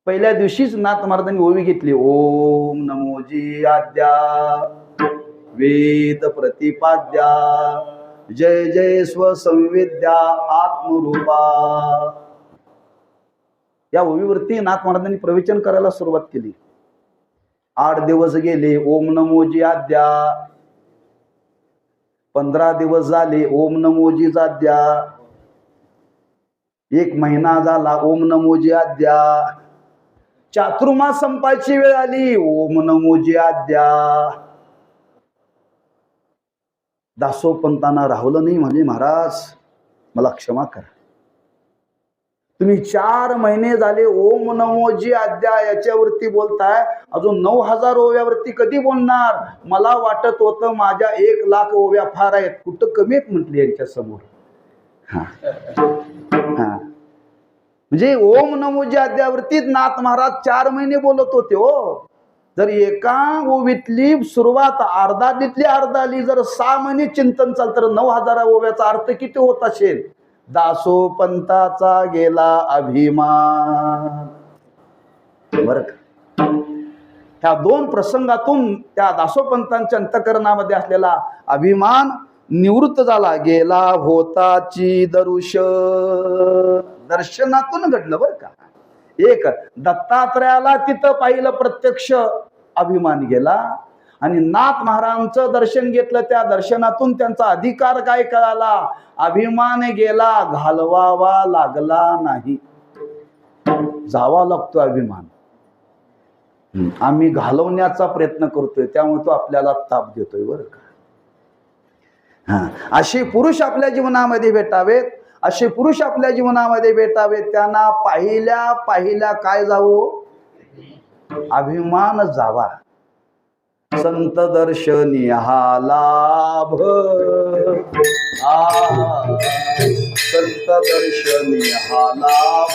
पहिल्या दिवशीच नाथ महाराजांनी ओवी घेतली. ओम नमोजी आद्या वेद प्रतिपाद्या जय जय स्वसंवेद्या आत्मरूपा. या ओवीवरती नाथ महाराजांनी प्रवचन करायला सुरुवात केली. 8 दिवस गेले ओम नमोजी आद्या. 15 दिवस झाले ओम नमोजी आद्या. 1 महिना झाला ओम नमोजी आद्या. चातुर्मास संपायची वेळ आली ओम नमोजी आद्या. दासोपंतांना राहुलं नाही. म्हणजे महाराज मला क्षमा करा, तुम्ही 4 महिने झाले ओम नमोजी आद्या याच्यावरती बोलताय, अजून 9000 ओव्यावरती कधी बोलणार? मला वाटत होतं माझ्या 1,00,000 ओव्या फार आहेत, कुठं कमी आहेत म्हटली यांच्या समोर. म्हणजे ओम नमोजी आद्यावरतीच नाथ महाराज 4 महिने बोलत होते हो. जर एका ओवीतली सुरुवात अर्धालीतली अर्धाली जर 6 महिने चिंतन चालतं तर 9000 ओव्याचा अर्थ किती होत असेल? दासोपंताचा गेला अभिमान. बर का, ह्या 2 प्रसंगातून त्या दासोपंतांच्या अंतःकरणामध्ये असलेला अभिमान निवृत्त झाला. गेला होताची दर्शनातून घडलं बर का. एक दत्तात्रयाला तिथं पाहिलं प्रत्यक्ष, अभिमान गेला. आणि नाथ महाराजांचं दर्शन घेतलं, त्या दर्शनातून त्यांचा अधिकार काय कळाला? अभिमान गेला, घालवावा लागला नाही. जावा लागतो अभिमान, आम्ही घालवण्याचा प्रयत्न करतोय, त्यामुळे तो आपल्याला ताप देतोय बरं का. असे पुरुष आपल्या जीवनामध्ये भेटावेत, असे पुरुष आपल्या जीवनामध्ये भेटावेत. त्यांना पाहिल्या पाहिल्या काय जावो? अभिमान जावा. संत दर्शनी हा लाभ, संत दर्शनी हा लाभ,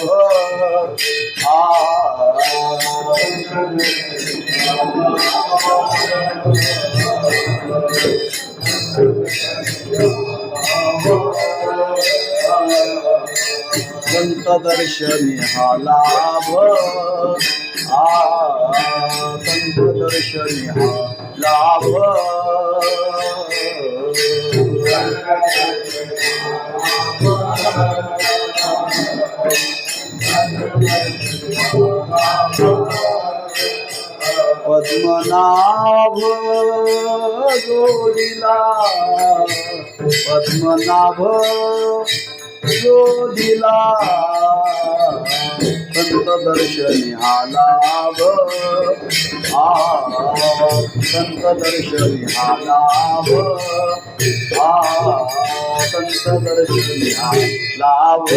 संत दर्शनी हा लाभ, संत दर्शनी हा लाभ. पद्मनाभ जोडिला, पद्मनाभ जोडिला, संत दर्शनी हा लाभ, संत दर्शनी हा लाभ, संत दर्शनी हा लाभ.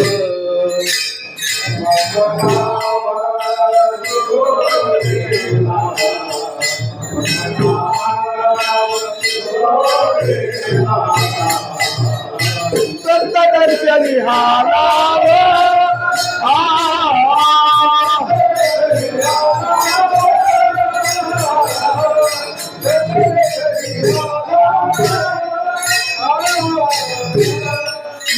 संत दर्शनी हा लाभ,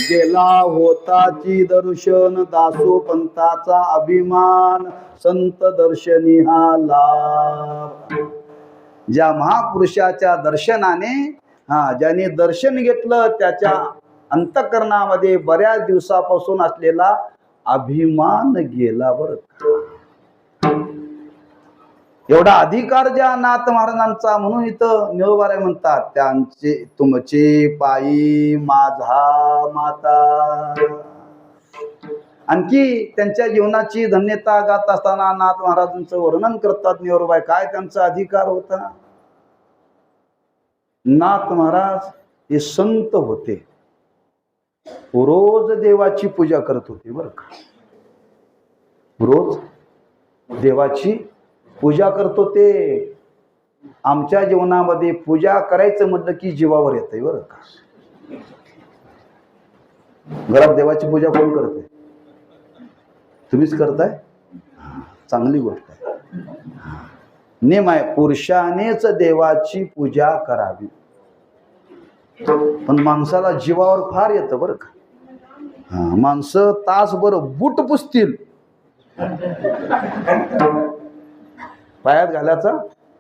गेला होताची दर्शन, दासोपंताचा अभिमान, संत दर्शनी हा लाभ. ज्या महापुरुषाच्या दर्शनाने ज्याने दर्शन घेतलं त्याच्या अंतःकरणामध्ये बऱ्याच दिवसापासून असलेला अभिमान गेला बरं का. एवढा अधिकार ज्या नाथ महाराजांचा, म्हणून इथं निळोबाराय म्हणतात, त्यांचे तुमचे पायी माझा माता. आणखी त्यांच्या जीवनाची धन्यता गात असताना नाथ महाराजांचं वर्णन करतात निळोबाराय. काय त्यांचा अधिकार होता. नाथ महाराज हे संत होते, रोज देवाची पूजा करत होते बरं का. रोज देवाची पूजा करत होते. आमच्या जीवनामध्ये पूजा करायचं म्हटलं की जीवावर येतंय बरं का. घरात देवाची पूजा कोण करते? तुम्हीच करताय. चांगली गोष्ट आहे. नेम आहे, पुरुषानेच देवाची पूजा करावी. पण माणसाला जीवावर फार येतं बरं का. माणसं तासभर बूट पुसतील, पायात घालायचा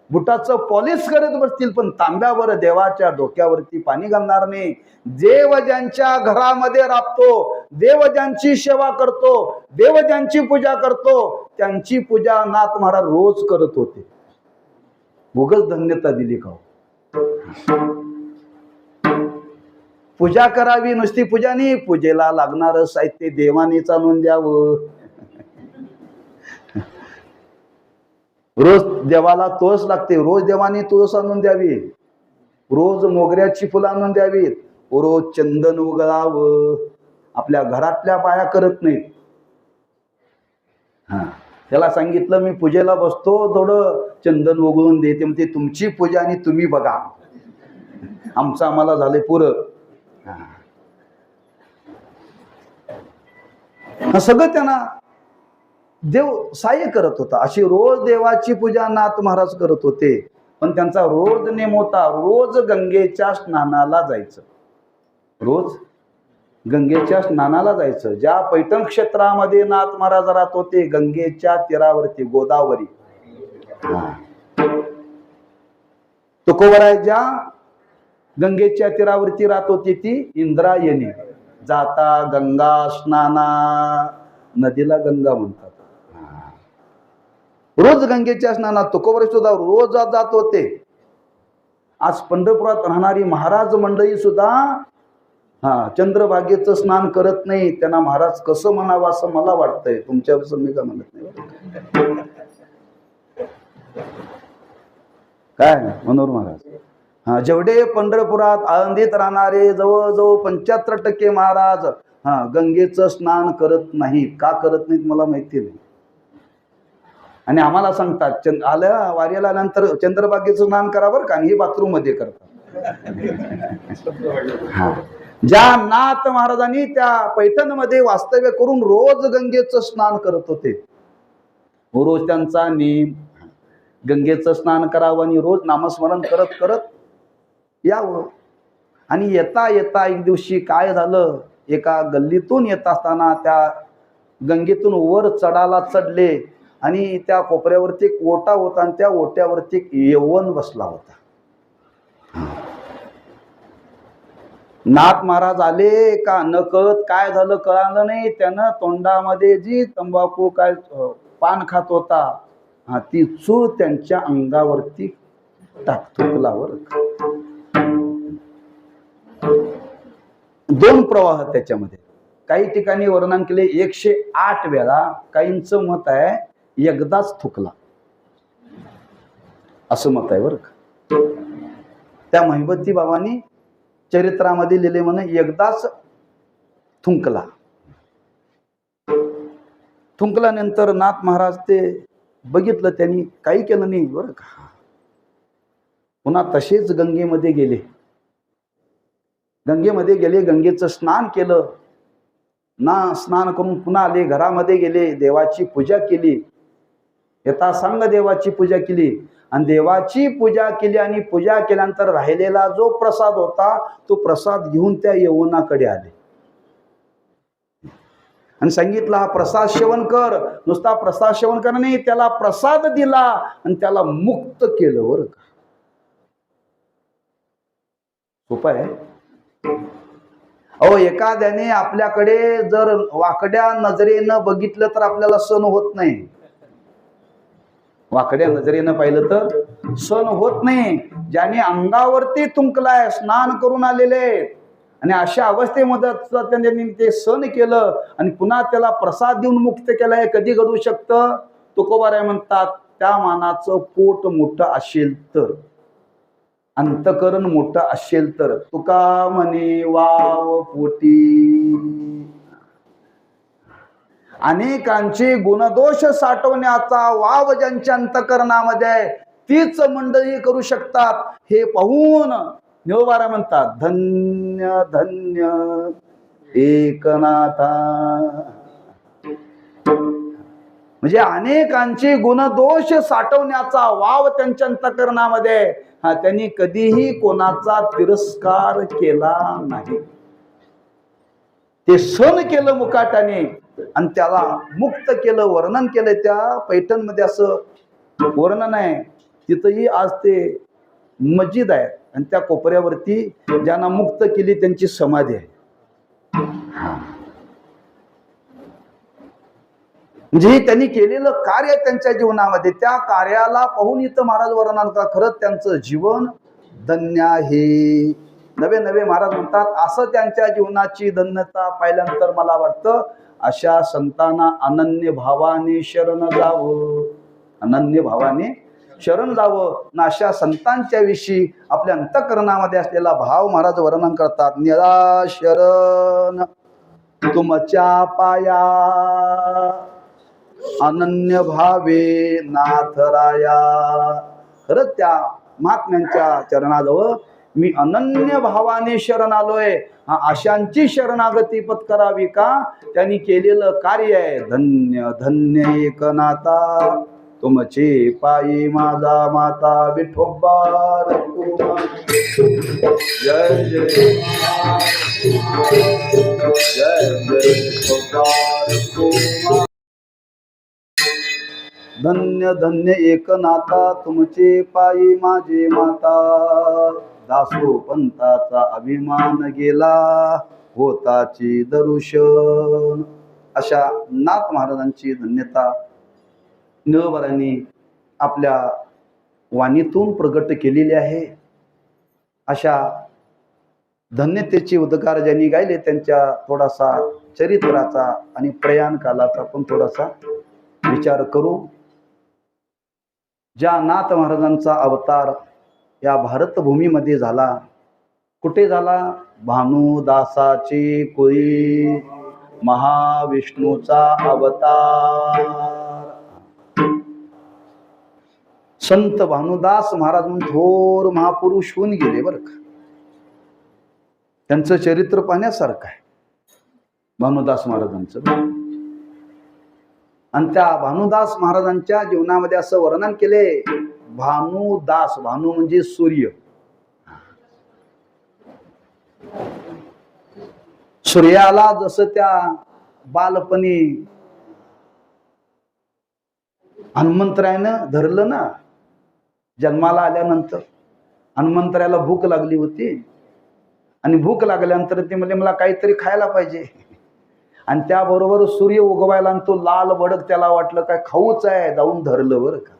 बुटाचं पॉलिश करत बसतील, पण तांब्यावर देवाच्या डोक्यावरती पाणी घालणार नाही. देव ज्यांच्या घरामध्ये राबतो, देव ज्यांची सेवा करतो, देव ज्यांची पूजा करतो, त्यांची पूजा नाथ महाराज रोज करत होते. उगाच धन्यता दिली का? पूजा करावी, नुसती पूजा नाही, पूजेला लागणार साहित्य देवानेच आणून द्यावं. रोज देवाला तुळस लागते, रोज देवाने तुळस आणून द्यावी, रोज मोगऱ्याची फुलं आणून द्यावीत, रोज चंदन उगळावं. आपल्या घरातल्या बाया करत नाहीत. त्याला सांगितलं मी पूजेला बसतो, थोडं चंदन उगळून देते, म्हणते तुमची पूजा आणि तुम्ही बघा, आमचं आम्हाला झाले पुरं. सगळं त्यांना देव सहाय्य करत होता. अशी रोज देवाची पूजा नाथ महाराज करत होते. पण त्यांचा रोज नेम होता, रोज गंगेच्या स्नानाला जायचं. रोज गंगेच्या स्नानाला जायचं. ज्या पैठण क्षेत्रामध्ये नाथ महाराज राहत होते, गंगेच्या तीरावरती, गोदावरी, तुकोबराय ज्या गंगेच्या तीरावरती राहत होती ती इंद्रायणी. जाता गंगा स्नाना, नदीला गंगा म्हणतात. रोज गंगेच्या स्नानात तुकोबराय सुद्धा रोज जात होते. आज पंढरपुरात राहणारी महाराज मंडळी सुद्धा चंद्रभागेचं स्नान करत नाही. त्यांना महाराज कसं म्हणावं असं मला वाटतंय. तुमच्यापासून मी काय म्हणत नाही. काय मनोहर महाराज, जेवढे पंढरपुरात आळंदीत राहणारे जवळजवळ 75% महाराज गंगेचं स्नान करत नाहीत. का करत नाहीत मला माहिती नाही. आणि आम्हाला सांगतात आल्या वारीला नंतर चंद्रभागेचं स्नान करा बरं का, आणि हे बाथरूम मध्ये करतात. ज्या नाथ महाराजांनी त्या पैठण मध्ये वास्तव्य करून रोज गंगेचं स्नान करत होते, रोज त्यांचा नेम गंगेचं स्नान करावं आणि रोज नामस्मरण करत करत यावं. आणि येता येता एक दिवशी काय झालं, एका गल्लीतून येत असताना त्या गंगेतून वर चढायला चढले आणि त्या कोपऱ्यावरती एक ओटा होता आणि त्या ओट्यावरती एक यवन बसला होता. नाथ महाराज आले का नकळत काय झालं कळालं नाही. त्यानं तोंडामध्ये जी तंबाखू काय पान खात होता ती चूळ त्यांच्या अंगावरती थुंकलावर. 2 प्रवाह त्याच्यामध्ये. काही ठिकाणी वर्णन केले 108 वेळा, काहींचं मत आहे एकदाच थुकला असं मत आहे बरं का. त्या महिबती बाबांनी चरित्रामध्ये लिहिले म्हणे एकदाच थुंकला. थुंकल्यानंतर नाथ महाराज ते बघितलं, त्यांनी काही केलं नाही बरं का. पुन्हा तसेच गंगेमध्ये गेले. गंगेमध्ये गेले, गंगेचं स्नान केलं. स्नान करून पुन्हा आले, घरामध्ये गेले, देवाची पूजा केली. येता सांग देवाची पूजा केली आणि देवाची पूजा केली. आणि पूजा केल्यानंतर राहिलेला जो प्रसाद होता तो प्रसाद घेऊन त्या यवनाकडे आले आणि सांगितलं हा प्रसाद सेवन कर. नुसता प्रसाद सेवन कर नाही, त्याला प्रसाद दिला आणि त्याला मुक्त केलं बरं का. सोपं आहे. अहो, एखाद्याने आपल्याकडे जर वाकड्या नजरेनं बघितलं तर आपल्याला सहन होत नाही. वाकड्या नजरेनं पाहिलं तर सहन होत नाही. ज्याने अंगावरती तुंकलाय, स्नान करून आलेले आणि अशा अवस्थेमध्ये त्यांनी ते सहन केलं आणि पुन्हा त्याला प्रसाद देऊन मुक्त केलाय, कधी घडू शकतं? तुकोबाराय म्हणतात, त्या मानाचं पोट मोठं असेल तर, अंतकरण मोठं असेल तर. तुका म्हणे वाव पोटी. अनेकांचे गुणदोष साठवण्याचा वाव ज्यांच्या अंतकरणामध्ये आहे, तीच मंडळी करू शकतात. हे पाहून निळोबारा म्हणतात, धन्य धन्य एकनाथा. म्हणजे अनेकांचे गुणदोष साठवण्याचा वाव त्यांच्या अंतकरणामध्ये, हा, त्यांनी कधीही कोणाचा तिरस्कार केला नाही. ते सहन केलं मुकाटाने आणि त्याला मुक्त केलं, वर्णन केलं. त्या पैठणमध्ये असं वर्णन आहे, तिथंही आज ते मस्जिद आहे आणि त्या कोपऱ्यावरती ज्यांना मुक्त केली त्यांची समाधी आहे. म्हणजे त्यांनी केलेलं कार्य त्यांच्या जीवनामध्ये, त्या कार्याला पाहून इथं महाराज वर्णन करतात, खरंच त्यांचं जीवन धन्य आहे. नवे नवे महाराज म्हणतात, असं त्यांच्या जीवनाची धन्यता पाहिल्यानंतर मला वाटतं अशा संतांना अनन्य भावाने शरण जावं, अनन्य भावाने शरण जावं. ना अशा संतांच्या विषयी आपल्या अंतःकरणामध्ये असलेला भाव महाराज वर्णन करतात. निळा शरण तुमच्या पाया, अनन्य भावे नाथराया. खरंच त्या महात्म्यांच्या चरणाजवळ मी अनन्य भावाने शरण आलोय. अशांची शरणागती पत्करावी का? त्यांनी केलेलं कार्य आहे. धन्य धन्य एकनाथा तुमचे पायी माझा माता विठोबा रघुमा. जय जय जय जय विठोबा रघुमा. धन्य धन्य एकनाथा तुमचे पायी माझे माता. दासो पंथाचा अभिमान गेला होताची दर्शन. अशा नाथ महाराजांची धन्यता निळोबारांनी आपल्या वाणीतून प्रगट केलेली आहे. अशा धन्यतेचे उद्गार ज्यांनी गायले त्यांच्या थोडासा चरित्राचा आणि प्रयाण कालाचा पण थोडासा विचार करू. ज्या नाथ महाराजांचा अवतार या भारतभूमीमध्ये झाला, कुठे झाला? भानुदासाची कुळी महाविष्णूचा अवतार. संत भानुदास महाराज म्हणून थोर महापुरुष होऊन गेले बरं का. त्यांचं चरित्र पाहण्यासारखं आहे भानुदास महाराजांचं. आणि त्या भानुदास महाराजांच्या जीवनामध्ये असं वर्णन केले, भानुदास, भानु म्हणजे सूर्य. सूर्याला जसं त्या बालपणी हनुमंतरायानं धरलं ना, जन्माला आल्यानंतर हनुमंतरायाला भूक लागली होती आणि भूक लागल्यानंतर ते म्हणजे मला काहीतरी खायला पाहिजे. आणि त्याबरोबर सूर्य उगवायला आणि तो लाल भडक त्याला वाटलं काय खाऊच आहे, जाऊन धरलं बरं का.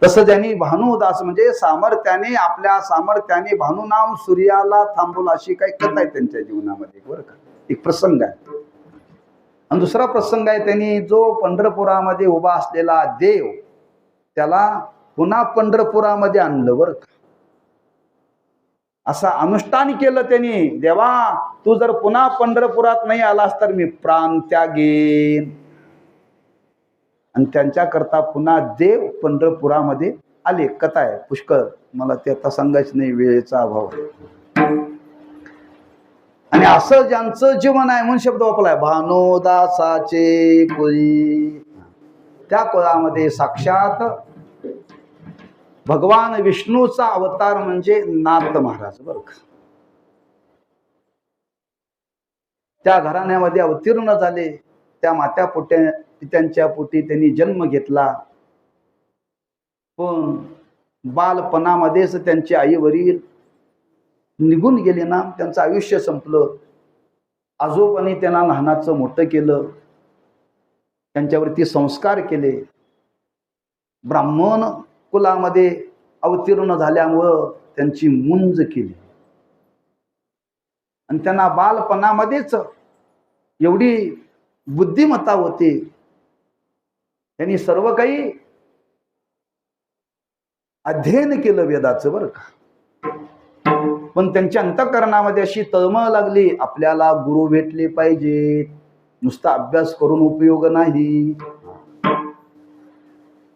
तसं त्यांनी भानुदास म्हणजे सामर्थ्याने, आपल्या सामर्थ्याने भानुनाम सूर्याला थांबवलं, अशी काही कथा आहे त्यांच्या जीवनामध्ये बरं का. एक प्रसंग आहे. आणि दुसरा प्रसंग आहे, त्यांनी जो पंढरपुरामध्ये उभा असलेला देव त्याला पुन्हा पंढरपुरामध्ये आणलं बरं का. असं अनुष्ठान केलं त्यांनी, देवा तू जर पुन्हा पंढरपुरात नाही आलास तर मी प्राण त्यागेन. आणि त्यांच्याकरता पुन्हा देव पंढरपुरामध्ये आले. कथा आहे पुष्कळ, मला ते आता सांगायचं नाही, वेळेचा अभाव. आणि असं ज्यांचं जीवन आहे म्हणून शब्द वापरलाय, भानुदासाचे कुळी. त्या कुळामध्ये साक्षात भगवान विष्णूचा अवतार म्हणजे नाथ महाराज बरं का. त्या घराण्यामध्ये अवतीर्ण झाले. त्या मात्या पित्यांच्या पोटी त्यांनी जन्म घेतला. पण बालपणामध्येच त्यांचे आई वडील निघून गेले ना, त्यांचं आयुष्य संपलं. आजोबांनी त्यांना लहानाचं मोठं केलं, त्यांच्यावरती संस्कार केले. ब्राह्मण कुलामध्ये अवतीर्ण झाल्यामुळं त्यांची मुंज केली आणि त्यांना बालपणामध्येच एवढी बुद्धिमत्ता होती. त्यांनी सर्व काही अध्ययन केलं वेदाचं बरं का. पण त्यांच्या अंतःकरणामध्ये अशी तळमळ लागली, आपल्याला गुरु भेटले पाहिजेत, नुसता अभ्यास करून उपयोग नाही,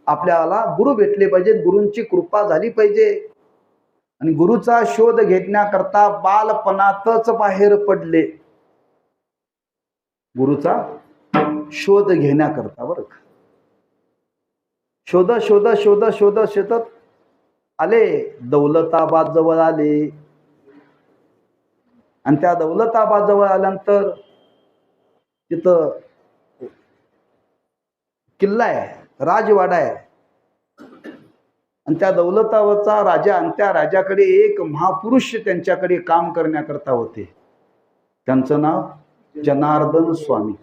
आपल्याला गुरु भेटले पाहिजेत, गुरूंची कृपा झाली पाहिजे. आणि गुरुचा शोध घेण्याकरता बालपणातच बाहेर पडले, गुरुचा शोध घेण्याकरता बरं का. शोध शोध शोध शोध शोधत आले, दौलताबाद जवळ आले. आणि त्या दौलताबाद जवळ आल्यानंतर तिथं किल्ला आहे, राजवाडा आहे. आणि त्या दौलताबादचा राजा आणि त्या राजाकडे एक महापुरुष त्यांच्याकडे काम करण्याकरता होते. त्यांचं नाव जनार्दन स्वामी.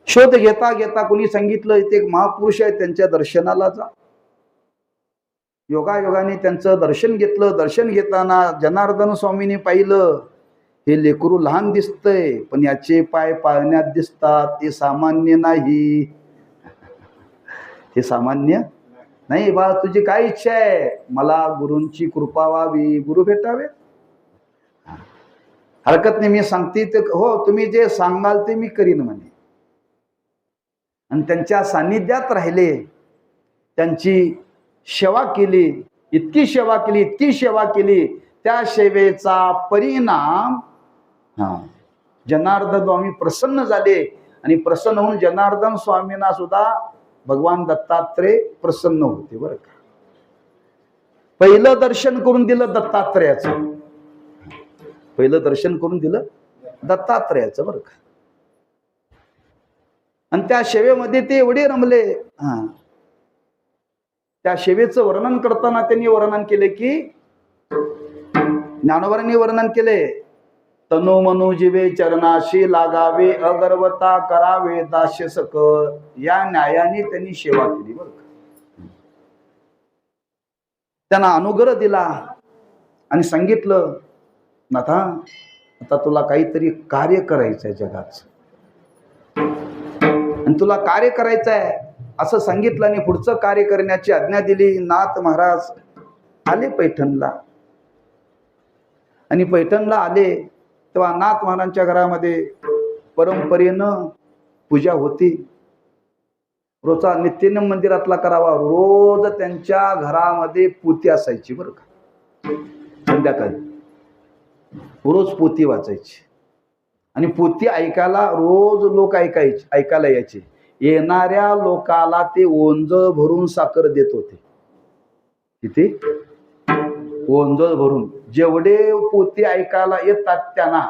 शोध घेता घेता कोणी सांगितलं इथे एक महापुरुष आहे, त्यांच्या दर्शनाला जा. योगायोगाने त्यांचं दर्शन घेतलं. दर्शन घेताना जनार्दन स्वामीने पाहिलं, हे लेकरू लहान दिसतंय पण याचे पाय पाळण्यात दिसतात, ते सामान्य नाही, हे सामान्य नाही. बा तुझी काय इच्छा आहे? मला गुरूंची कृपा व्हावी, गुरु भेटावे. हरकत नाही, मी सांगते ते हो, तुम्ही जे सांगाल ते मी करीन म्हणे. आणि त्यांच्या सान्निध्यात राहिले, त्यांची सेवा केली, इतकी सेवा केली, इतकी सेवा केली. त्या सेवेचा परिणाम जनार्दन स्वामी प्रसन्न झाले. आणि प्रसन्न होऊन जनार्दन स्वामींना सुद्धा भगवान दत्तात्रय प्रसन्न होते बरं का. पहिलं दर्शन करून दिलं दत्तात्रयाचं, पहिलं दर्शन करून दिलं दत्तात्रयाचं बरं का. आणि त्या सेवेमध्ये ते एवढे रमले. त्या सेवेचं वर्णन करताना त्यांनी वर्णन केले की, ज्ञानोबांनी वर्णन केले, तनु मनु जीवे चरणाशी लागावे, अगर्वता करावे दास्य सकळ, या न्यायाने त्यांनी सेवा केली बरं का. त्यांना अनुग्रह दिला आणि सांगितलं, नाथा आता तुला काहीतरी कार्य करायचं आहे जगाचं, आणि तुला कार्य करायचं आहे असं सांगितलं. आणि पुढचं कार्य करण्याची आज्ञा दिली. नाथ महाराज आले पैठणला. आणि पैठणला आले तेव्हा नाथ महाराजांच्या घरामध्ये परंपरेनं पूजा होती. रोजचा नित्यनेम मंदिरातला करावा. रोज त्यांच्या घरामध्ये पोथी असायची बरं का. संध्याकाळी रोज पोथी वाचायची. आणि पोथी ऐकायला रोज लोक ऐकायला यायचे. येणाऱ्या लोकाला ते ओंजळ भरून साखर देत होते. किती ओंजळ भरून. जेवढे पोथी ऐकायला येतात त्यांना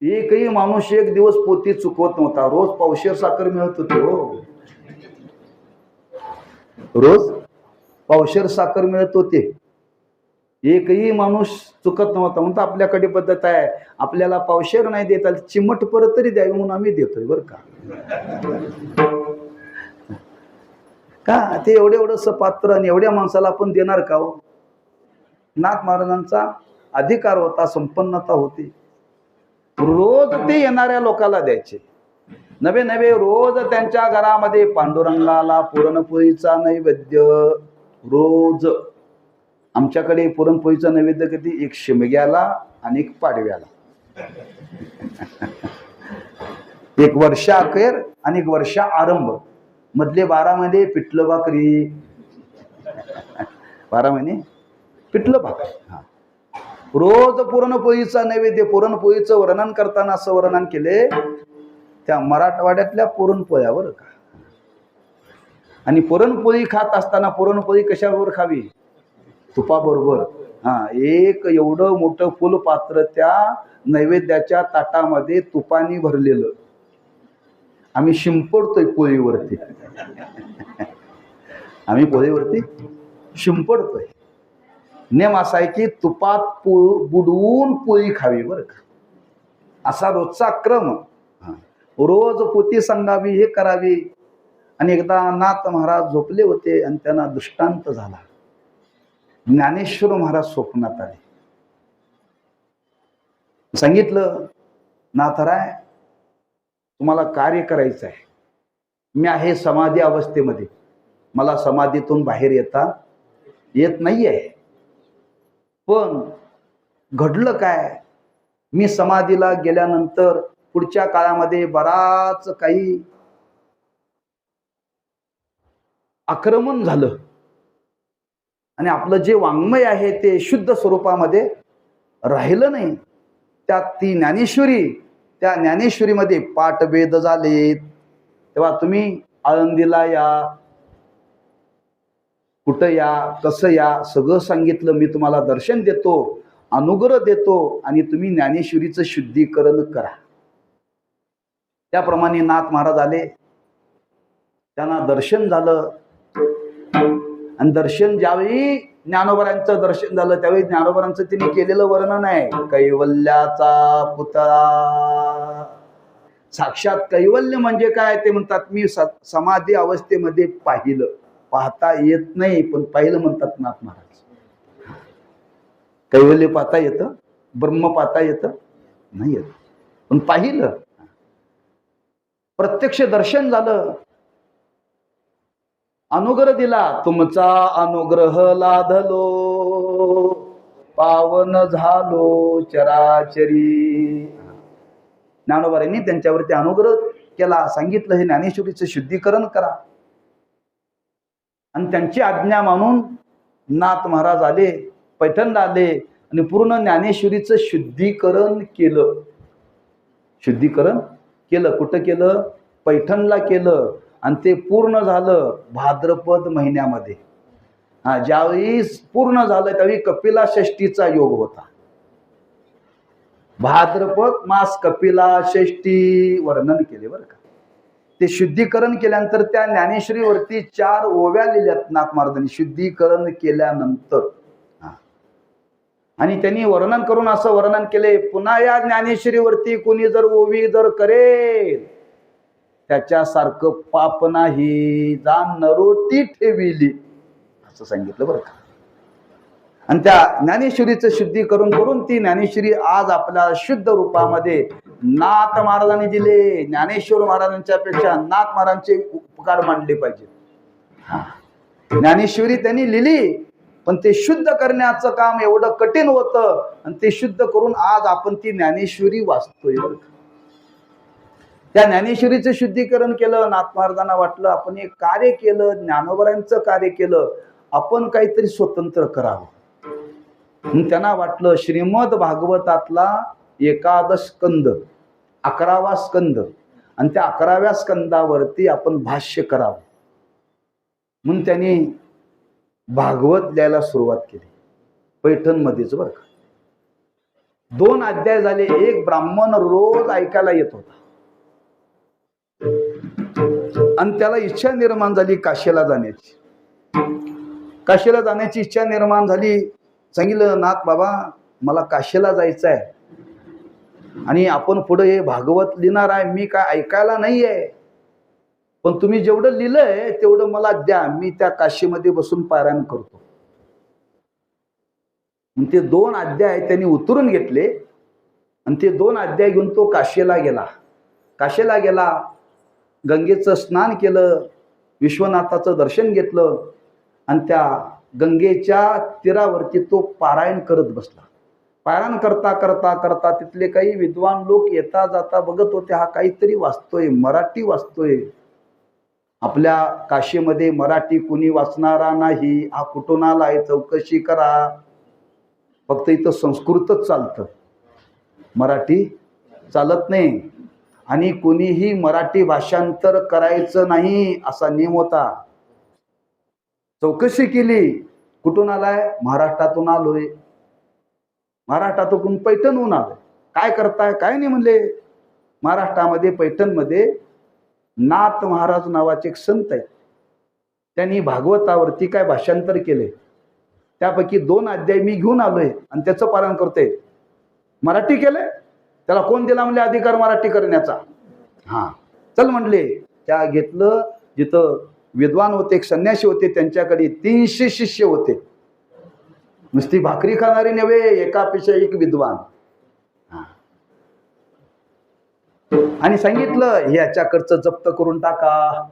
एकही माणूस एक दिवस पोथी चुकवत नव्हता. रोज पावशेर साखर मिळत होती हो, रोज पावशेर साखर मिळत होते. एकही माणूस चुकत नव्हता. म्हणतो आपल्याकडे पद्धत आहे, आपल्याला पावशेर नाही देता चिमट परत तरी द्यावी म्हणून आम्ही देतोय बरं का. का ते एवढं पात्र आणि एवढ्या माणसाला आपण देणार का हो? नाथ महाराजांचा अधिकार होता, संपन्नता होती. रोज ते येणाऱ्या लोकांना द्यायचे. नवे नवे रोज त्यांच्या घरामध्ये पांडुरंगाला पुरणपोळीचा नैवेद्य. रोज आमच्याकडे पुरणपोळीचा नैवेद्य कधी एक शिमग्याला आणि एक पाडव्याला, एक वर्षा अखेर आणि एक वर्षा आरंभ. मधले 12 महिने पिठलं भाकरी, 12 महिने पिठलं भाकरी. रोज पुरणपोळीचा नैवेद्य. पुरणपोळीचं वर्णन करताना असं वर्णन केले, त्या मराठवाड्यातल्या पुरणपोळ्या बरं का. आणि पुरणपोळी खात असताना पुरणपोळी कशाबरोबर खावी? तुपाबरोबर. एक एवढं मोठं फुलपात्र त्या नैवेद्याच्या ताटामध्ये तुपाने भरलेलं. आम्ही शिंपडतोय पोळीवरती. आम्ही पोळीवरती शिंपडतोय. नेम असा आहे की तुपात बुडवून पोळी खावी बरं का, असा रोजचा क्रम. रोज पोथी सांगावी, हे करावी. आणि एकदा नाथ महाराज झोपले होते आणि त्यांना दृष्टांत झाला. ज्ञानेश्वर महाराज स्वप्नात आले. सांगितलं, नाथराय तुम्हाला कार्य करायचं आहे. मी आहे समाधी अवस्थेमध्ये, मला समाधीतून बाहेर येत नाहीये. पण घडलं काय, मी समाधीला गेल्यानंतर पुढच्या काळामध्ये बराच काही आक्रमण झालं आणि आपलं जे वाङ्मय आहे ते शुद्ध स्वरूपामध्ये राहिलं नाही. त्यात ती ज्ञानेश्वरी, त्या ज्ञानेश्वरीमध्ये पाठभेद झालेत. तेव्हा तुम्ही आळंदीला या, कुठं या, कसं या, सगळं सांगितलं. मी तुम्हाला दर्शन देतो, अनुग्रह देतो आणि तुम्ही ज्ञानेश्वरीचं शुद्धीकरण करा. त्याप्रमाणे नाथ महाराज आले, त्यांना दर्शन झालं. आणि दर्शन ज्यावेळी ज्ञानोबरांचं दर्शन झालं त्यावेळी ज्ञानोबरांचं तिने केलेलं वर्णन आहे. कैवल्याचा पुतळा. साक्षात कैवल्य म्हणजे काय ते म्हणतात, मी समाधी अवस्थेमध्ये पाहिलं. पाहता येत नाही पण पाहिलं म्हणतात नाथ महाराज. कैवल्य पाहता येतं, ब्रह्म पाहता येतं नाही येत, पण पाहिलं, प्रत्यक्ष दर्शन झालं. अनुग्रह दिला, तुमचा अनुग्रह लाधलो, पावन झालो चराचरी. ज्ञानोबांनी त्यांच्यावरती अनुग्रह केला. सांगितलं, हे ज्ञानेश्वरीचं शुद्धीकरण करा. आणि त्यांची आज्ञा मानून नाथ महाराज आले, पैठणला आले आणि पूर्ण ज्ञानेश्वरीचं शुद्धीकरण केलं. शुद्धीकरण केलं. कुठं केलं? पैठणला केलं. आणि ते पूर्ण झालं भाद्रपद महिन्यामध्ये. ज्यावेळी पूर्ण झालं त्यावेळी कपिला षष्टीचा योग होता. भाद्रपद मास कपिला षष्टी वर्णन केले बरं का. ते शुद्धीकरण केल्यानंतर त्या ज्ञानेश्वरीवरती 4 ओव्या लिहिल्यात नाथ महाराजांनी शुद्धीकरण केल्यानंतर. आणि त्यांनी वर्णन करून असं वर्णन केले, पुन्हा या ज्ञानेश्वरीवरती कोणी जर ओवी जर करेल त्याच्यासारखं पाप नाही, जाण नरोटी ठेविली, असं सांगितलं बरं का. आणि त्या ज्ञानेश्वरीचं शुद्धीकरण करून ती ज्ञानेश्वरी आज आपल्या शुद्ध रूपामध्ये नाथ महाराजांनी दिले. ज्ञानेश्वर महाराजांच्या पेक्षा नाथ महाराजांचे उपकार मानले पाहिजे. ज्ञानेश्वरी त्यांनी लिहिली पण ते शुद्ध करण्याचं काम एवढं कठीण होतं आणि ते शुद्ध करून आज आपण ती ज्ञानेश्वरी वाचतोय बरं का. त्या ज्ञानेश्वरीचं शुद्धीकरण केलं. नाथ महाराजांना वाटलं आपण एक कार्य केलं, ज्ञानोबरांचं कार्य केलं, आपण काहीतरी स्वतंत्र करावं. त्यांना वाटलं श्रीमद भागवतातला 11 स्कंद, 11वा स्कंद आणि त्या 11व्या स्कंदावरती आपण भाष्य करावं. म्हणून त्यांनी भागवत लिहायला सुरुवात केली पैठणमध्येच बरं का. 2 अध्याय झाले. एक ब्राह्मण रोज ऐकायला येत होता आणि त्याला इच्छा निर्माण झाली काशीला जाण्याची. काशीला जाण्याची इच्छा निर्माण झाली. सांगितलं, नाथ बाबा मला काशीला जायचं आहे आणि आपण पुढे हे भागवत लिहिणार आहे, मी काय ऐकायला नाही आहे, पण तुम्ही जेवढं लिहिलंय तेवढं मला द्या, मी त्या काशीमध्ये बसून पारायण करतो. ते 2 अध्याय त्यांनी उतरून घेतले आणि ते 2 अध्याय घेऊन तो काशीला गेला. काशीला गेला, गंगेचं स्नान केलं, विश्वनाथाचं दर्शन घेतलं आणि त्या गंगेच्या तीरावरती तो पारायण करत बसला. पारायण करता करता करता तिथले काही विद्वान लोक येता जाता बघत होते, हा काहीतरी वाचतोय, मराठी वाचतोय. आपल्या काशीमध्ये मराठी कुणी वाचणारा नाही, हा कुठून आलाय, चौकशी करा. फक्त इथं संस्कृतच चालतं, मराठी चालत नाही. आणि कुणीही मराठी भाषांतर करायचं नाही असा नियम होता. चौकशी केली, कुठून आलाय? महाराष्ट्रातून आलोय. महाराष्ट्रातून पैठणहून आलोय. काय करताय? काय नाही म्हणले. महाराष्ट्रामध्ये पैठणमध्ये नाथ महाराज नावाचे एक संत आहेत. त्यांनी भागवतावरती काय भाषांतर केले, त्यापैकी 2 अध्याय मी घेऊन आलोय आणि त्याचं पालन करतोय. मराठी केलंय, त्याला कोण दिला म्हणले अधिकार मराठी करण्याचा? हा, चल म्हणले. त्या घेतलं. जिथं विद्वान होते, एक संन्यासी होते, त्यांच्याकडे 300 शिष्य होते. नुसती भाकरी खाणारी नव्हे, एकापेक्षा एक विद्वान. आणि सांगितलं ह्याच्याकडचं जप्त करून टाका.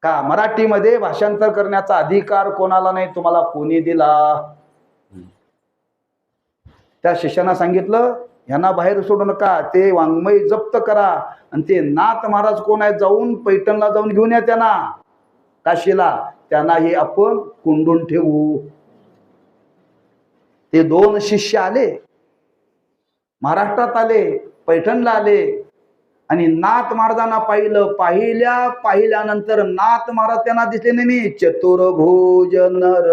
का मराठीमध्ये भाषांतर करण्याचा अधिकार कोणाला नाही, तुम्हाला कोणी दिला? त्या शिष्यांना सांगितलं ह्यांना बाहेर सोडू नका, ते वाङ्मय जप्त करा. आणि ते नाथ महाराज कोण आहे, जाऊन पैठणला जाऊन घेऊन या त्यांना, काशीला. त्यांना हे आपण कोंडून ठेवू. ते 2 शिष्य आले, महाराष्ट्रात आले, पैठणला आले आणि नाथ महाराजांना पाहिल्यानंतर नाथ महाराज त्यांना दिसले नाही. चतुर्भुज नर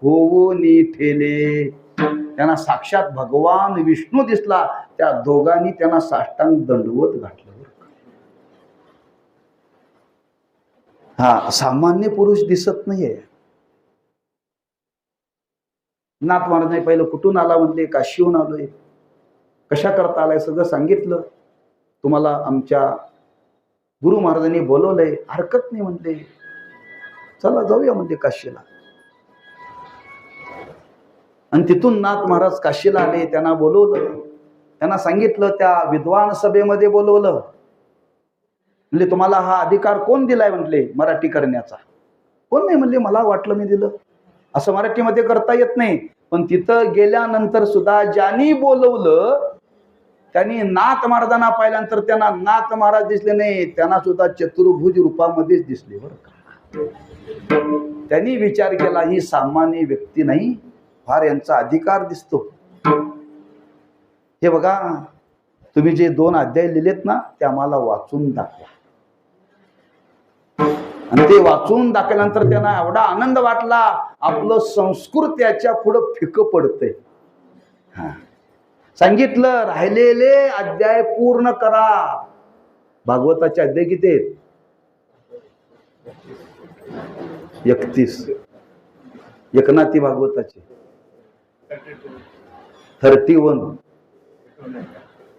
होऊन ठेले. त्यांना साक्षात भगवान विष्णू दिसला. त्या दोघांनी त्यांना साष्टांग दंडवत घातलं. हा, सामान्य पुरुष दिसत नाहीये. नाथ महाराजांनी पहिलं कुठून आला म्हणले, काशीहून आलोय. कशा करता आलाय सगळं सांगितलं. तुम्हाला आमच्या गुरु महाराजांनी बोलवलंय, हरकत नाही म्हणले. चला जाऊया म्हणले काशीला. आणि तिथून नाथ महाराज काशीला आले. त्यांना बोलवलं, त्यांना सांगितलं, त्या विद्वान सभेमध्ये बोलवलं. म्हणले तुम्हाला हा अधिकार कोण दिलाय म्हटले मराठी करण्याचा? कोण नाही म्हणले, मला वाटलं मी दिलं. असं मराठीमध्ये करता येत नाही. पण तिथं गेल्यानंतर सुद्धा ज्यांनी बोलवलं त्यांनी नाथ महाराजांना पाहिल्यानंतर त्यांना नाथ महाराज दिसले नाही, त्यांना सुद्धा चतुर्भुज रूपामध्येच दिसले बरं का. त्यांनी विचार केला ही सामान्य व्यक्ती नाही, फार यांचा अधिकार दिसतो. हे बघा, तुम्ही जे 2 अध्याय लिहिलेत ना, ते आम्हाला वाचून दाखवा. आणि ते वाचून दाखवल्यानंतर त्यांना एवढा आनंद वाटला, आपलं संस्कृत त्याच्या पुढं फिकं पडतंय. सांगितलं राहिलेले अध्याय पूर्ण करा. भागवताचे अध्याय किती आहेत? 31. एकनाथी भागवताचे 31.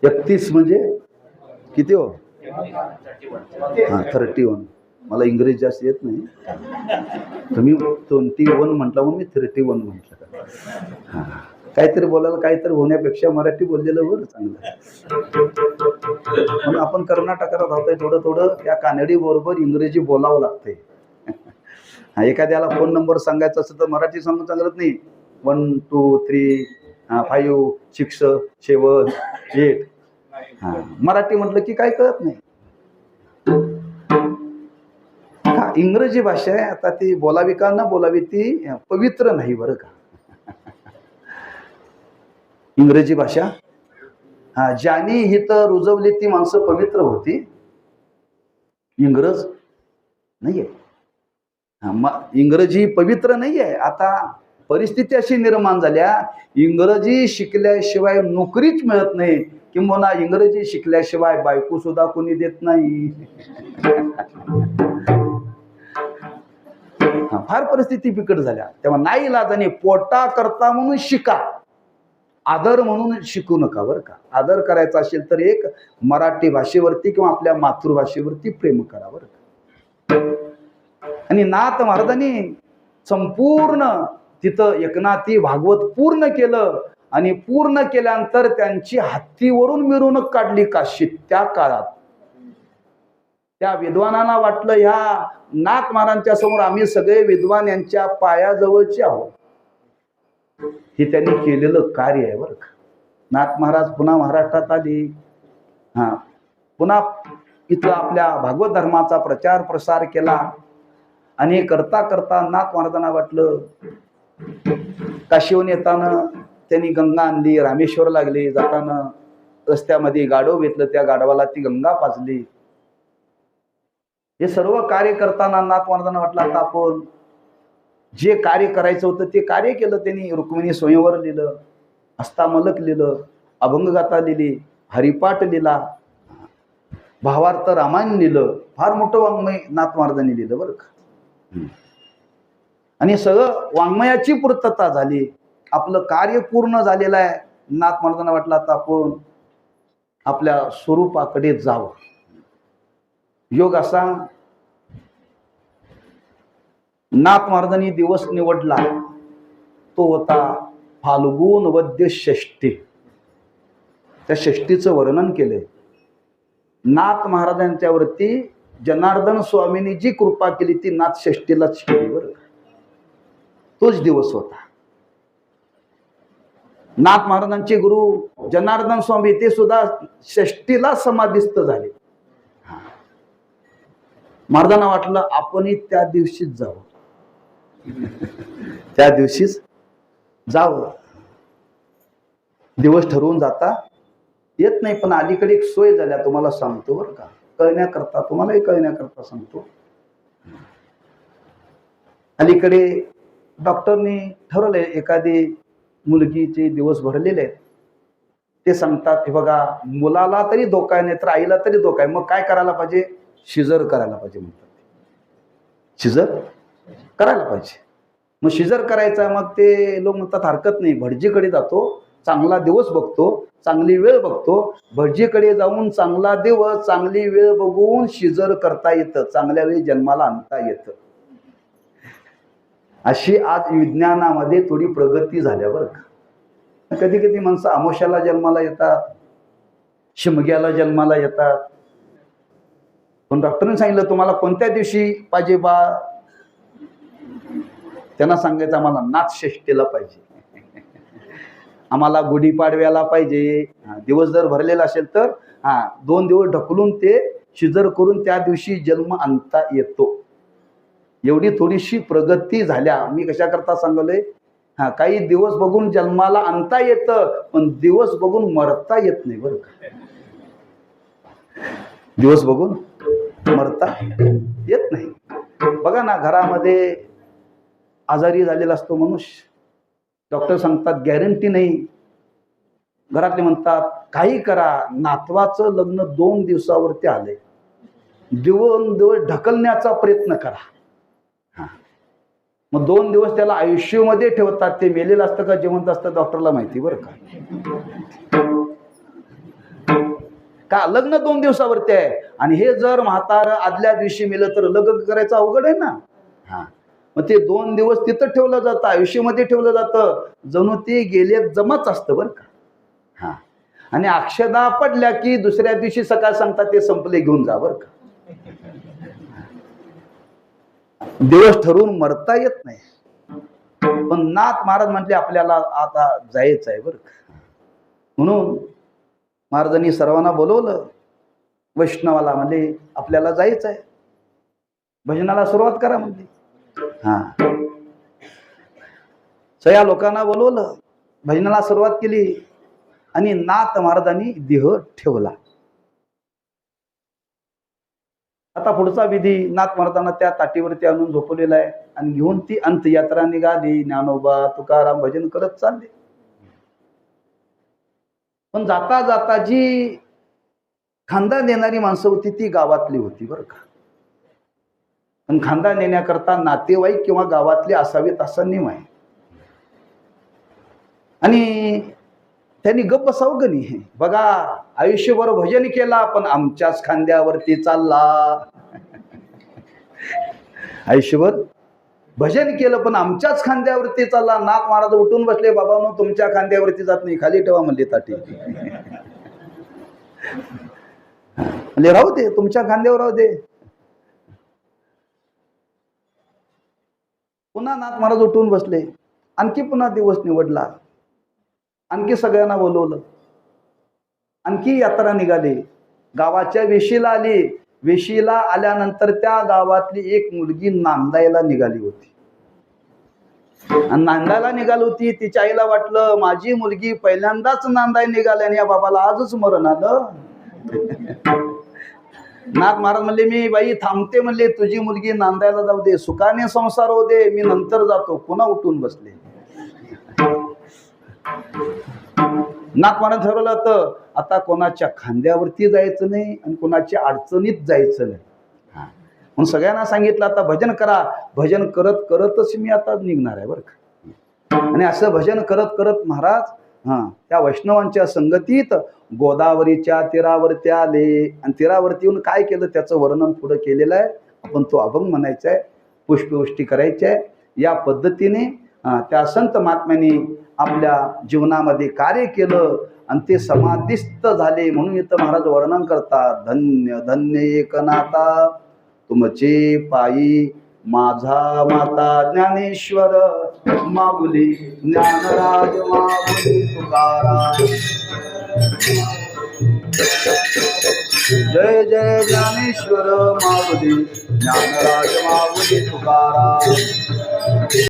31 म्हणजे किती हो? हा, 31. मला इंग्रजी जास्त येत नाही. तुम्ही 21 म्हटलं म्हणून मी 31 म्हटलं. हा, काहीतरी बोलायला काहीतरी होण्यापेक्षा मराठी बोललेलं बरं चांगलं. म्हणून आपण कर्नाटकाला राहतोय, थोडं थोडं त्या कानडी बरोबर इंग्रजी बोलावं लागतंय. एखाद्याला फोन नंबर सांगायचा असेल तर मराठी सांगून चांगलंच नाही. 1 2 3 5 6 7 8. मराठी म्हटलं की काय कळत नाही. इंग्रजी भाषा आहे, आता ती बोलावी का ना बोलावी, ती पवित्र नाही बरं का. इंग्रजी भाषा ज्यांनी हिथं रुजवली ती माणसं पवित्र होती, इंग्रज नाहीये. इंग्रजी पवित्र नाहीये. आता परिस्थिती अशी निर्माण झाल्या, इंग्रजी शिकल्याशिवाय नोकरीच मिळत नाही, किंवा इंग्रजी शिकल्याशिवाय बायको सुद्धा कोणी देत नाही. फार परिस्थिती बिकट झाल्या. तेव्हा नाही इलाजाने पोटा करता म्हणून शिका, आदर म्हणून शिकू नका बरं का. आदर करायचा असेल तर एक मराठी भाषेवरती किंवा आपल्या मातृभाषेवरती प्रेम करा बरं का. आणि नाथ महाराजांनी संपूर्ण तिथं एकनाथी भागवत पूर्ण केलं. आणि पूर्ण केल्यानंतर त्यांची हत्तीवरून मिरवणूक काढली काशीत. त्या काळात त्या विद्वानांना वाटलं ह्या नाथ महाराजांच्या समोर आम्ही सगळे विद्वान यांच्या पायाजवळचे आहोत. हे त्यांनी केलेलं कार्य आहे बरं का. नाथ महाराज पुन्हा महाराष्ट्रात आली. पुन्हा इथं आपल्या भागवत धर्माचा प्रचार प्रसार केला. आणि करता करता नाथ महाराजांना वाटलं, काशीहून येताना त्यांनी गंगा आणली, रामेश्वरला गेली. जाताना रस्त्यामध्ये गाढव घेतलं, त्या गाढवाला ती गंगा पाजली. हे सर्व कार्य करताना नाथ महाराजांना वाटलं आता आपण जे कार्य करायचं होतं ते कार्य केलं. त्यांनी रुक्मिणी स्वयंवर लिहिलं, हस्तामलक लिहिलं, अभंगगाथा लिहिली, हरिपाठ लिहिला, भावार्थ रामायण लिहिलं. फार मोठं वाङ्मय नाथ महाराजांनी लिहिलं बरं का. आणि सगळं वाङ्मयाची पूर्तता झाली, आपलं कार्य पूर्ण झालेलं आहे. नाथ महाराजांना वाटलं आता आपण आपल्या स्वरूपाकडे जावं. योग असा, नाथ महाराजांनी दिवस निवडला तो होता फाल्गुन वद्य षष्ठी. त्या षष्टीचं वर्णन केलंय. नाथ महाराजांच्यावरती जनार्दन स्वामींनी जी कृपा केली ती नाथ षष्टीलाच केली बरं. तोच दिवस होता. नाथ महाराजांचे गुरु जनार्दन स्वामी ते सुद्धा षष्टीला समाधिस्थ झाले. महाराजांना वाटलं आपणही त्या दिवशीच जावं, त्या दिवशीच जावं. दिवस ठरवून जाता येत नाही, पण अलीकडे एक सोय झाल्या तुम्हाला सांगतो बरं का, कळण्याकरता, तुम्हालाही कळण्याकरता सांगतो. अलीकडे डॉक्टरनी ठरवलंय, एखादी मुलगीचे दिवस भरलेले आहेत, ते सांगतात हे बघा मुलाला तरी धोका आहे, नाही तर आईला तरी धोका आहे, मग काय करायला पाहिजे, शिजर करायला पाहिजे म्हणतात. शिजर करायला पाहिजे. मग शिजर करायचा, मग ते लोक म्हणतात हरकत नाही, भटजीकडे जातो, चांगला दिवस बघतो, चांगली वेळ बघतो, भटजीकडे जाऊन चांगला दिवस चांगली वेळ बघून शिजर करता येतं, चांगल्या वेळी जन्माला आणता येतं. अशी आज विज्ञानामध्ये थोडी प्रगती झाल्या बरं का. कधी कधी माणसं अमावस्याला जन्माला येतात, शिमग्याला जन्माला येतात, पण डॉक्टरने सांगितलं तुम्हाला कोणत्या दिवशी पाहिजे बा, त्यांना सांगायचं आम्हाला नाथ षष्टीला पाहिजे, आम्हाला गुढीपाडव्याला पाहिजे. दिवस जर भरलेला असेल तर 2 दिवस ढकलून ते शिजर करून त्या दिवशी जन्म आणता येतो. एवढी थोडीशी प्रगती झाल्या. मी कशाकरता सांगलोय, काही दिवस बघून जन्माला आणता येतं, पण दिवस बघून मरता येत नाही बरं का. दिवस बघून मरता येत नाही. बघा ना, घरामध्ये आजारी झालेला असतो मनुष्य, डॉक्टर सांगतात गॅरंटी नाही, घरातले म्हणतात काही करा, नातवाचं लग्न 2 दिवसावरती आलंय, 2 दिवस ढकलण्याचा प्रयत्न करा. मग 2 दिवस त्याला आयुष्यामध्ये ठेवतात. ते मेलेलं असतं का जिवंत असतं डॉक्टरला माहिती बरं का. लग्न 2 दिवसावरती आहे, आणि हे जर म्हातारं आदल्या दिवशी मेलं तर लग्न करायचं अवघड आहे ना. मग ते 2 दिवस तिथं ठेवलं जातं, आयुष्यामध्ये ठेवलं जातं, जणू ते गेले जमाच असतं बरं का. आणि अक्षदा पडल्या की दुसऱ्या दिवशी सकाळ सांगतात ते संपले, घेऊन जा बरं का. दिवस ठरवून मरता येत नाही. पण नाथ महाराज म्हटले आपल्याला आता जायचं आहे बरं का. म्हणून महाराजांनी सर्वांना बोलवलं, वैष्णवाला म्हणले आपल्याला जायचं आहे, भजनाला सुरुवात करा म्हणले. सगळ्या लोकांना बोलवलं, भजनाला सुरुवात केली, आणि नाथ महाराजांनी देह ठेवला. आता पुढचा विधी नाथ महाराजांना त्या ताटीवरती आणून झोपवलेला आहे, आणि घेऊन ती अंत्ययात्रा निघाली. ज्ञानोबा तुकाराम भजन करत चालले. पण जाता जाता जी खांदा देणारी माणसं होती ती गावातली होती बरं का. पण खांदा नेण्याकरता नातेवाईक किंवा गावातले असावेत असा नियम आहे. आणि त्यांनी गप्प बसावं गणी. बघा आयुष्यभर भजन केला पण आमच्याच खांद्यावरती चालला. आयुष्यभर भजन केलं पण आमच्याच खांद्यावरती चालला. नाथ महाराज उठून बसले, बाबांनो तुमच्या खांद्यावरती जात नाही, खाली ठेवा म्हणले ताटी. म्हणजे राहू दे, तुमच्या खांद्यावर राहू दे. पुन्हा नाथ महाराज उठून बसले, आणखी पुन्हा दिवस निवडला, आणखी सगळ्यांना बोलवलं, आणखी यात्रा निघाली, गावाच्या वेशीला आली. वेशीला आल्यानंतर त्या गावातली एक मुलगी नांदायला निघाली होती. आणि नांदायला निघाली होती, तिच्या आईला वाटलं माझी मुलगी पहिल्यांदाच नांदाय निघाली आणि या बाबाला आजच मरण आलं. नाथ महाराज म्हणले मी बाई थांबते, म्हणले तुझी मुलगी नांदायला जाऊ दे, सुखाने संसार होऊ दे, मी नंतर जातो. पुन्हा उठून बसले. नाथ महाराज ठरवलं तर आता कोणाच्या खांद्यावरती जायचं नाही आणि कोणाच्या अडचणीत जायचं नाही. म्हणून सगळ्यांना सांगितलं आता भजन करा. भजन करत करतच मी आता निघणार आहे बरं का. आणि असं भजन करत करत महाराज त्या वैष्णवांच्या संगतीत गोदावरीच्या तीरावरती आले आणि तीरावरती येऊन काय केलं त्याचं वर्णन पुढं केलेलं आहे. आपण तो अभंग म्हणायचा आहे, पुष्पवृष्टी करायची आहे. या पद्धतीने त्या संत महात्म्यांनी आपल्या जीवनामध्ये कार्य केलं आणि ते समाधिस्थ झाले. म्हणून इथं महाराज वर्णन करतात, धन्य धन्य एकनाथा तुमचे पायी माझा माता ज्ञानेश्वर माऊली ज्ञानराज माऊली तुकाराम. जय जय ज्ञानेश्वर माऊली ज्ञानराज माऊली तुकाराम.